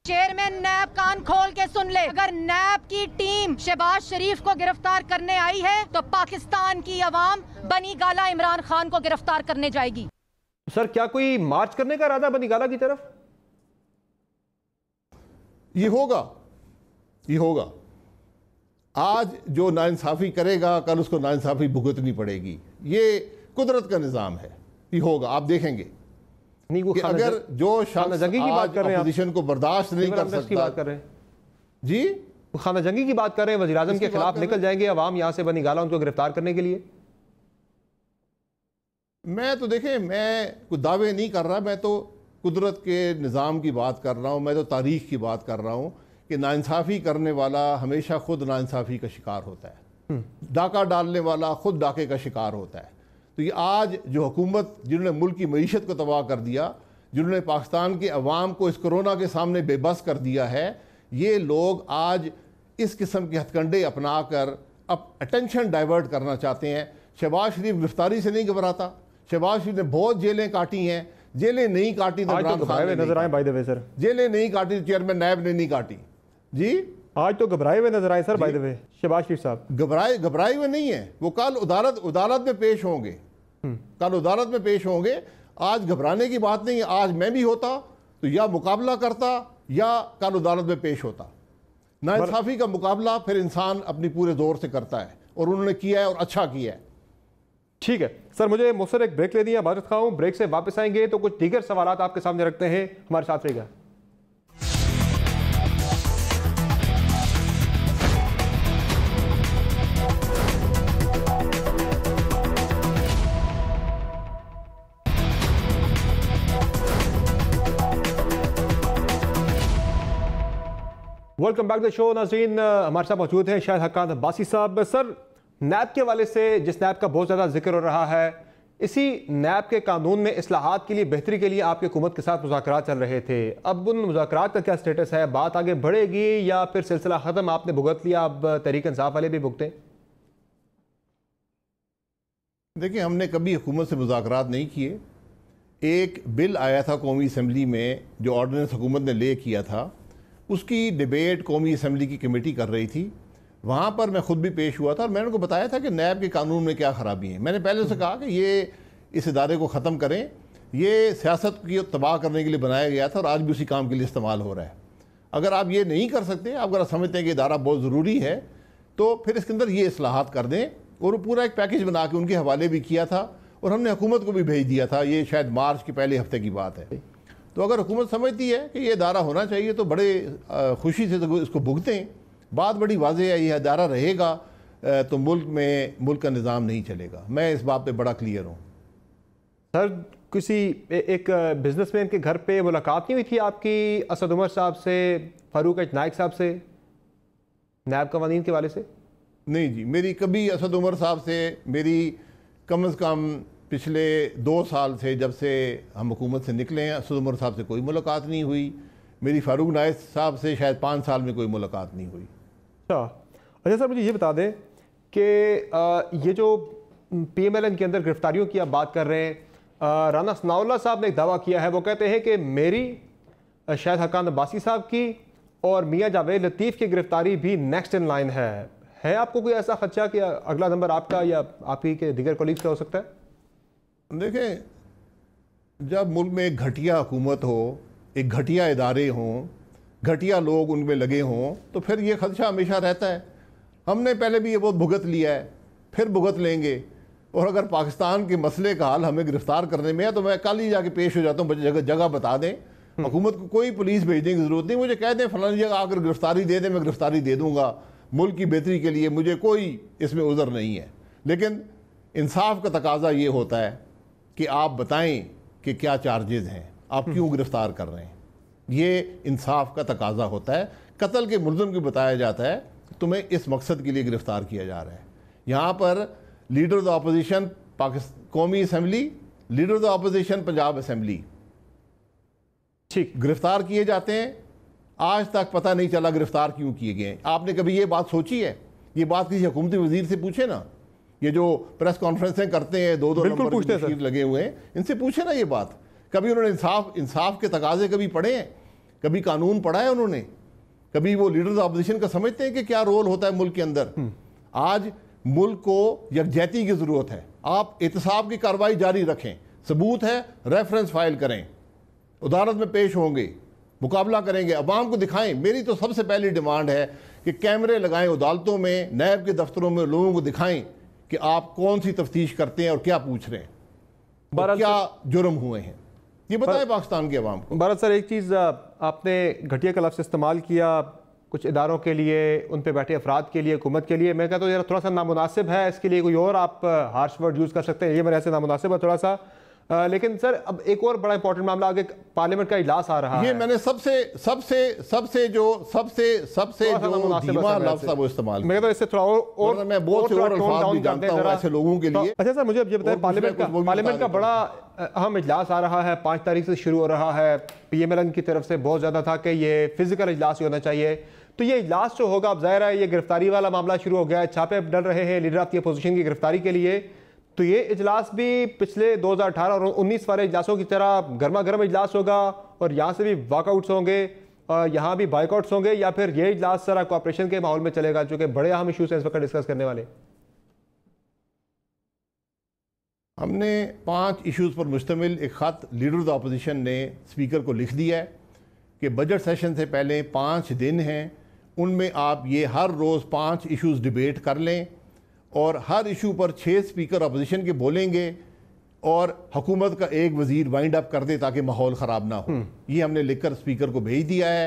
चेयरमैन नैब कान खोल के सुन ले, अगर नैब की टीम शहबाज शरीफ को गिरफ्तार करने आई है तो पाकिस्तान की अवाम बनी गाला इमरान खान को गिरफ्तार करने जाएगी। सर क्या कोई मार्च करने का इरादा बनीगाला की तरफ? ये होगा। आज जो नाइंसाफ़ी करेगा कल उसको नाइंसाफ़ी भुगतनी पड़ेगी। ये कुदरत का निज़ाम है, ये होगा, आप देखेंगे नहीं कि अगर जो शख्स जंगी की बात कर रहे हैं, अपोजिशन को बर्दाश्त नहीं कर सकता की बात कर रहे हैं जी, खाना जंगी की बात कर रहे हैं, वज़ीर आज़म के खिलाफ निकल जाएंगे अवाम यहाँ से बनीगाला उनको गिरफ्तार करने के लिए? मैं तो देखें, मैं कोई दावे नहीं कर रहा, मैं तो कुदरत के निज़ाम की बात कर रहा हूँ, मैं तो तारीख़ की बात कर रहा हूँ कि नाइंसाफ़ी करने वाला हमेशा खुद नाइंसाफ़ी का शिकार होता है, डाका डालने वाला खुद डाके का शिकार होता है। तो ये आज जो हुकूमत जिन्होंने मुल्क की मईशत को तबाह कर दिया, जिन्होंने पाकिस्तान के अवाम को इस कोरोना के सामने बेबस कर दिया है, ये लोग आज इस किस्म के हथकंडे अपना कर अब अटेंशन डाइवर्ट करना चाहते हैं। शहबाज शरीफ गिरफ्तारी से नहीं घबराता, शहबाज शरीफ ने बहुत जेलें काटी हैं, जेलें नहीं काटी तो इमरान खान ने नजर आए बाय द वे सर, जेलें नहीं काटी तो चेयरमैन नायब ने नहीं काटी जी। आज तो घबराए हुए नजर आए sir by the way Shehbaz Sharif sahab. घबराए हुए नहीं है, वो कल अदालत में पेश होंगे, कल अदालत में पेश होंगे। आज घबराने की बात नहीं है। आज मैं भी होता तो या मुकाबला करता या कल अदालत में पेश होता। नाइंसाफ़ी का मुकाबला फिर इंसान अपनी पूरे जोर से करता है और उन्होंने किया है और अच्छा किया है। ठीक है सर, मुझे मुझसे एक ब्रेक ले दिया, बात खाऊं, ब्रेक से वापस आएंगे तो कुछ दीगर सवाल आपके सामने रखते हैं, हमारे साथ रहेगा। वेलकम बैक द शो नाज़रीन, हमारे साथ मौजूद हैं शाहिद हक्कान अब्बासी साहब। सर, नैब के हवाले से जिस नैब का बहुत ज़्यादा जिक्र हो रहा है, इसी नैब के कानून में इस्लाहात के लिए, बेहतरी के लिए आपकी हुकूमत के साथ मुज़ाकरात चल रहे थे। अब उन मुज़ाकरात का क्या स्टेटस है? बात आगे बढ़ेगी या फिर सिलसिला ख़त्म, आपने भुगत लिया, अब तहरीक इंसाफ वाले भी भुगतें? देखिए, हमने कभी हुकूमत से मुज़ाकरात नहीं किए। एक बिल आया था कौमी असम्बली में जो ऑर्डिनेंस हुकूमत ने ले किया था, उसकी डिबेट कौमी असम्बली की कमेटी कर रही थी। वहाँ पर मैं ख़ुद भी पेश हुआ था और मैंने उनको बताया था कि नैब के कानून में क्या ख़राबी है। मैंने पहले से कहा कि ये इस इदारे को ख़त्म करें, ये सियासत की तबाह करने के लिए बनाया गया था और आज भी उसी काम के लिए इस्तेमाल हो रहा है। अगर आप ये नहीं कर सकते, आप अगर समझते हैं कि इदारा बहुत ज़रूरी है, तो फिर इसके अंदर ये इस्लाहात कर दें। और पूरा एक पैकेज बना के उनके हवाले भी किया था और हमने हुकूमत को भी भेज दिया था। ये शायद मार्च के पहले हफ्ते की बात है। तो अगर हुकूमत समझती है कि ये इदारा होना चाहिए तो बड़े खुशी से तो इसको भुगतें। बात बड़ी वाज़ेह है, ये इदारा रहेगा तो मुल्क का निज़ाम नहीं चलेगा। मैं इस बात पे बड़ा क्लियर हूँ। सर, किसी एक बिजनेसमैन के घर पे मुलाकात नहीं हुई थी आपकी असद उमर साहब से, फारूक नाइक साहब से, नैब कवानीन के वाले से? नहीं जी, मेरी कभी असद उमर साहब से मेरी कम अज़ कम पिछले 2 साल से, जब से हम हुकूमत से निकले हैं, असद उमर साहब से कोई मुलाकात नहीं हुई। मेरी फारूक नाइक साहब से शायद 5 साल में कोई मुलाकात नहीं हुई। अच्छा सर, मुझे ये बता दें कि ये जो PMLN के अंदर गिरफ्तारियों की आप बात कर रहे हैं, राना सनाउल्लाह साहब ने एक दावा किया है। वो कहते हैं कि मेरी, शाहिद हक्कान अब्बासी साहब की और मियाँ जावेद लतीफ़ की गिरफ्तारी भी नेक्स्ट इन लाइन है। आपको कोई ऐसा खदशा कि अगला नंबर आपका या आपकी के दीगर कोलीग्स का हो सकता है? देखें, जब मुल्क में एक घटिया हुकूमत हो, एक घटिया इदारे हों, घटिया लोग उनमें लगे हों, तो फिर ये खदशा हमेशा रहता है। हमने पहले भी ये बहुत भुगत लिया है, फिर भुगत लेंगे। और अगर पाकिस्तान के मसले का हाल हमें गिरफ्तार करने में है तो मैं कल ही जाके पेश हो जाता हूँ। जगह बता दें, हुकूमत को कोई पुलिस भेजने की ज़रूरत नहीं। मुझे कह दें फलानी जगह आकर गिरफ्तारी दे दें, मैं गिरफ्तारी दे दूँगा। मुल्क की बेहतरी के लिए मुझे कोई इसमें उज़र नहीं है। लेकिन इंसाफ का तकाजा ये होता है कि आप बताएं कि क्या चार्जेस हैं, आप क्यों गिरफ्तार कर रहे हैं। ये इंसाफ का तकाजा होता है। कत्ल के मुलज़िम को बताया जाता है तुम्हें इस मकसद के लिए गिरफ्तार किया जा रहा है। यहाँ पर लीडर ऑफ द अपोजिशन कौमी assembly, leader of the opposition Punjab assembly ठीक गिरफ्तार किए जाते हैं। आज तक पता नहीं चला गिरफ्तार क्यों किए गए। आपने कभी ये बात सोची है? ये बात किसी हुकूमती वजीर से पूछे ना। ये जो प्रेस कॉन्फ्रेंसें करते हैं, 2-2 नंबर के मशीन लगे हुए हैं, इनसे पूछे ना ये बात। कभी उन्होंने इंसाफ के तकाजे कभी पढ़े हैं? कभी कानून पढ़ा है उन्होंने? कभी वो लीडर्स ऑफ अपोजिशन का समझते हैं कि क्या रोल होता है मुल्क के अंदर? आज मुल्क को यकजहती की ज़रूरत है। आप एहतसाब की कार्रवाई जारी रखें, सबूत है, रेफरेंस फाइल करें, अदालत में पेश होंगे, मुकाबला करेंगे, अवाम को दिखाएं। मेरी तो सबसे पहली डिमांड है कि कैमरे लगाएं अदालतों में, नैब के दफ्तरों में, लोगों को दिखाएं कि आप कौन सी तफ्तीश करते हैं और क्या पूछ रहे हैं, और क्या जुर्म हुए हैं, ये बताएं पाकिस्तान के अवाम को। भारत सर, एक चीज़ आपने घटिया का लफ्ज़ इस्तेमाल किया कुछ इदारों के लिए, उन पे बैठे अफराद के लिए, हुकूमत के लिए। मैं कहता हूँ यार थोड़ा सा नामुनासिब है, इसके लिए कोई और आप हार्श वर्ड यूज़ कर सकते हैं, ये मेरे ऐसे नामुनासिब है थोड़ा सा। लेकिन सर अब एक और बड़ा इंपॉर्टेंट मामला आगे पार्लियामेंट का इजलास आ रहा है। ये मैंने सबसे धीमा लफ्ज़ वो इस्तेमाल किया। मैं तो इससे थोड़ा और मैं बहुत से और अल्फाज भी जानता हूं ऐसे लोगों के लिए। अच्छा सर, मुझे अब ये बताएं, पार्लियामेंट का बड़ा अहम इजलास आ रहा है, 5 तारीख से शुरू हो रहा है। PMLN की तरफ से बहुत ज़्यादा था कि ये फिजिकल इजलास ही होना चाहिए। तो ये इजलास जो होगा, अब ज़ाहिर है ये गिरफ्तारी वाला मामला शुरू हो गया है, छापे डल रहे हैं लीडर ऑफ दी अपोजिशन की गिरफ्तारी के लिए। तो ये इजलास भी पिछले 2018 और 19 वाले इजलासों की तरह गर्मा गर्म इजलास होगा और यहाँ से भी वॉकआउट्स होंगे, यहाँ भी बाइकआउट्स होंगे, या फिर ये इजलास सारा कोऑपरेशन के माहौल में चलेगा, जो कि बड़े अहम इशूज हैं इस वक्त डिस्कस करने वाले। हमने 5 इश्यूज़ पर मुश्तमिल एक ख़त लीडर ऑफ द अपोजिशन ने स्पीकर को लिख दिया है कि बजट सेशन से पहले 5 दिन हैं, उनमें आप ये हर रोज़ 5 इश्यूज़ डिबेट कर लें और हर इशू पर 6 स्पीकर अपोजिशन के बोलेंगे और हुकूमत का एक वज़ीर वाइंड अप कर दे ताकि माहौल ख़राब ना हो। ये हमने लिखकर स्पीकर को भेज दिया है।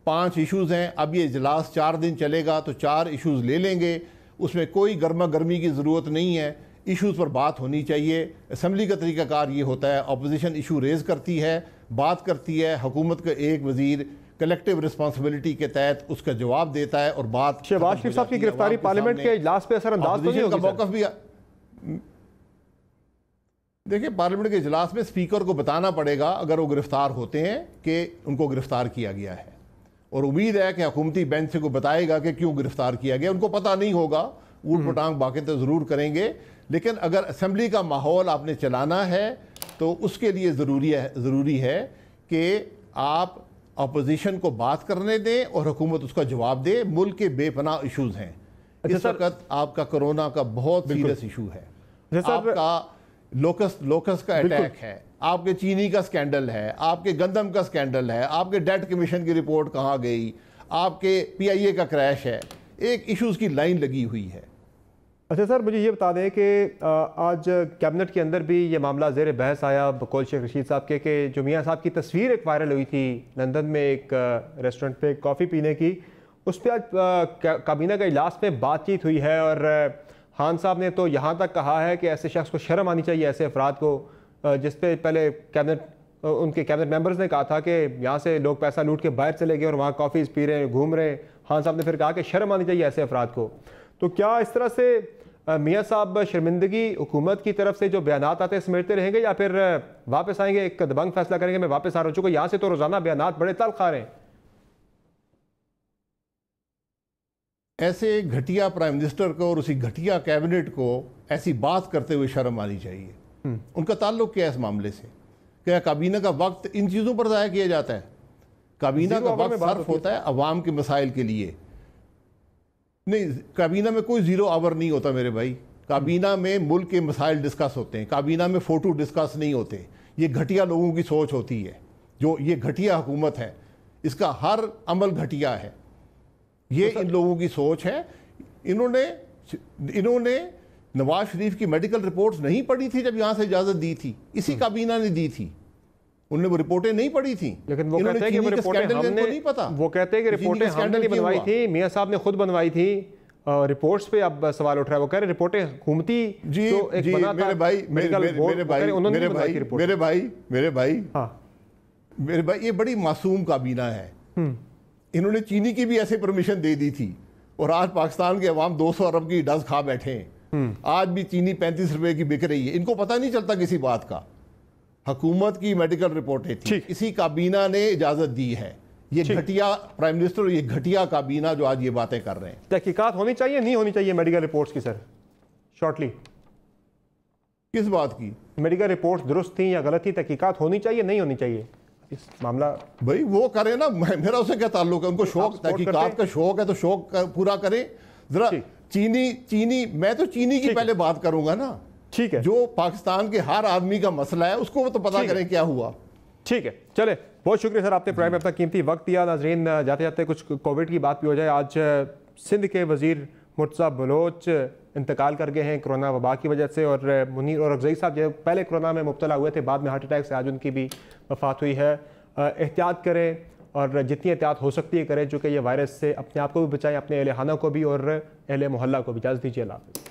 5 इश्यूज़ हैं, अब ये इजलास 4 दिन चलेगा तो 4 इश्यूज़ ले लेंगे, उसमें कोई गर्मा गर्मी की ज़रूरत नहीं है। इश्यूज़ पर बात होनी चाहिए। असम्बली का तरीक़ाकार ये होता है, अपोजिशन इशू रेज़ करती है, बात करती है, हुकूमत का एक वज़ीर कलेक्टिव रिस्पांसिबिलिटी के तहत उसका जवाब देता है और बात। शहबाज शरीफ साहब की गिरफ्तारी पार्लियामेंट के इजलास पे असरअंदाज तो नहीं होगी? मौक़िफ़ भी देखिए, पार्लियामेंट के इजलास में स्पीकर को बताना पड़ेगा अगर वो गिरफ्तार होते हैं कि उनको गिरफ्तार किया गया है, और उम्मीद है कि हुकूमती बेंच से को बताएगा कि क्यों गिरफ्तार किया गया। उनको पता नहीं होगा, ऊट पटांग बाकी तो ज़रूर करेंगे, लेकिन अगर असम्बली का माहौल आपने चलाना है तो उसके लिए ज़रूरी है कि आप अपोजिशन को बात करने दें और हुकूमत उसका जवाब दे। मुल्क के बेपनाह इशूज़ हैं। इस वक्त आपका कोरोना का बहुत सीरियस इशू है, आपका लोकस का अटैक है, आपके चीनी का स्कैंडल है, आपके गंदम का स्कैंडल है, आपके डेट कमीशन की रिपोर्ट कहाँ गई, आपके PIA का क्रैश है, एक इशूज़ की लाइन लगी हुई है। अच्छा सर, मुझे ये बता दें कि आज कैबिनेट के अंदर भी ये मामला ज़ेर बहस आया बकौल शेख रशीद साहब के कि जो मियाँ साहब की तस्वीर एक वायरल हुई थी लंदन में एक रेस्टोरेंट पे कॉफ़ी पीने की, उस पर आज काबीना का इजलास में बातचीत हुई है और खान साहब ने तो यहाँ तक कहा है कि ऐसे शख्स को शर्म आनी चाहिए, ऐसे अफराद को, जिस पे पहले उनके कैबिनेट मेंबर्स ने कहा था कि यहाँ से लोग पैसा लूट के बाहर चले गए और वहाँ कॉफ़ीज़ पी रहे हैं, घूम रहे हैं। खान साहब ने फिर कहा कि शर्म आनी चाहिए ऐसे अफराद को। तो क्या इस तरह से मियाँ साहब शर्मिंदगी हुकूमत की तरफ से जो बयानात आते हैं समेटते रहेंगे, या फिर वापस आएंगे, एक दबंग फैसला करेंगे मैं वापस आ रहा हूँ, चूँकि यहाँ से तो रोज़ाना बयानात बड़े तल्ख़ आ रहे हैं? ऐसे घटिया प्राइम मिनिस्टर को और उसी घटिया कैबिनेट को ऐसी बात करते हुए शर्म आनी चाहिए। उनका ताल्लुक क्या है इस मामले से? क्या काबीना का वक्त इन चीज़ों पर ज़ाया किया जाता है? काबीना का वक्त सर्फ होता है अवाम के मसाइल के लिए। नहीं, काबीना में कोई 0 आवर नहीं होता मेरे भाई। काबीना में मुल्क के मसाइल डिस्कस होते हैं, काबीना में फ़ोटो डिस्कस नहीं होते। ये घटिया लोगों की सोच होती है, जो ये घटिया हुकूमत है, इसका हर अमल घटिया है। ये इन लोगों की सोच है। इन्होंने नवाज शरीफ की मेडिकल रिपोर्ट्स नहीं पढ़ी थी जब यहाँ से इजाज़त दी थी, इसी काबीना ने दी थी। उन्होंने वो रिपोर्टें नहीं पढ़ी थी, लेकिन वो कहते हैं कि वो रिपोर्टें हमने नहीं पता, वो कहते हैं कि रिपोर्टें हमने नहीं बनवाई थी, मियाँ साहब ने खुद बनवाई थी। रिपोर्ट्स पे अब सवाल उठ रहा है। वो कह रहे रिपोर्टें हुकूमती जो एक बना था, मेरे भाई ये बड़ी मासूम काबीना है। इन्होंने चीनी की भी ऐसे परमिशन दे दी थी और आज पाकिस्तान के अवाम 200 अरब की डज खा बैठे हैं। आज भी चीनी 35 रुपए की बिक रही है, इनको पता नहीं चलता किसी बात का। हुकूमत की मेडिकल रिपोर्टें थी, इसी काबीना ने इजाजत दी है। ये घटिया प्राइम मिनिस्टर और ये घटिया काबीना जो आज ये बातें कर रहे हैं। तहकीकात होनी चाहिए नहीं होनी चाहिए मेडिकल रिपोर्ट्स की सर? शॉर्टली किस बात की? मेडिकल रिपोर्ट्स दुरुस्त थी या गलत थी? तहकीकात होनी चाहिए नहीं होनी चाहिए? इस मामला भाई वो करें ना, मेरा उससे क्या ताल्लुक है? उनको शौक, तहकीकात का शौक है तो शौक पूरा करें। जरा चीनी मैं तो चीनी की पहले बात करूंगा ना। ठीक है, जो पाकिस्तान के हर आदमी का मसला है उसको तो पता करें क्या हुआ। ठीक है, चले, बहुत शुक्रिया सर, आपने प्राइम में अपना कीमती वक्त दिया। नाजरीन, जाते जाते कुछ कोविड की बात भी हो जाए। आज सिंध के वजीर मुर्तज़ा बलोच इंतकाल कर गए हैं कोरोना वबा की वजह से, और मुनीर और अफजई साहब जो पहले कोरोना में मुब्तला हुए थे, बाद में हार्ट अटैक से आज उनकी भी वफात हुई है। एहतियात करें और जितनी एहतियात हो सकती है करें, चूँकि ये वायरस से अपने आप को भी बचाएं, अपने अहले खाना को भी और अहले मोहल्ला को भी। इजाज़त दीजिए, अल्लाह हाफ़िज़।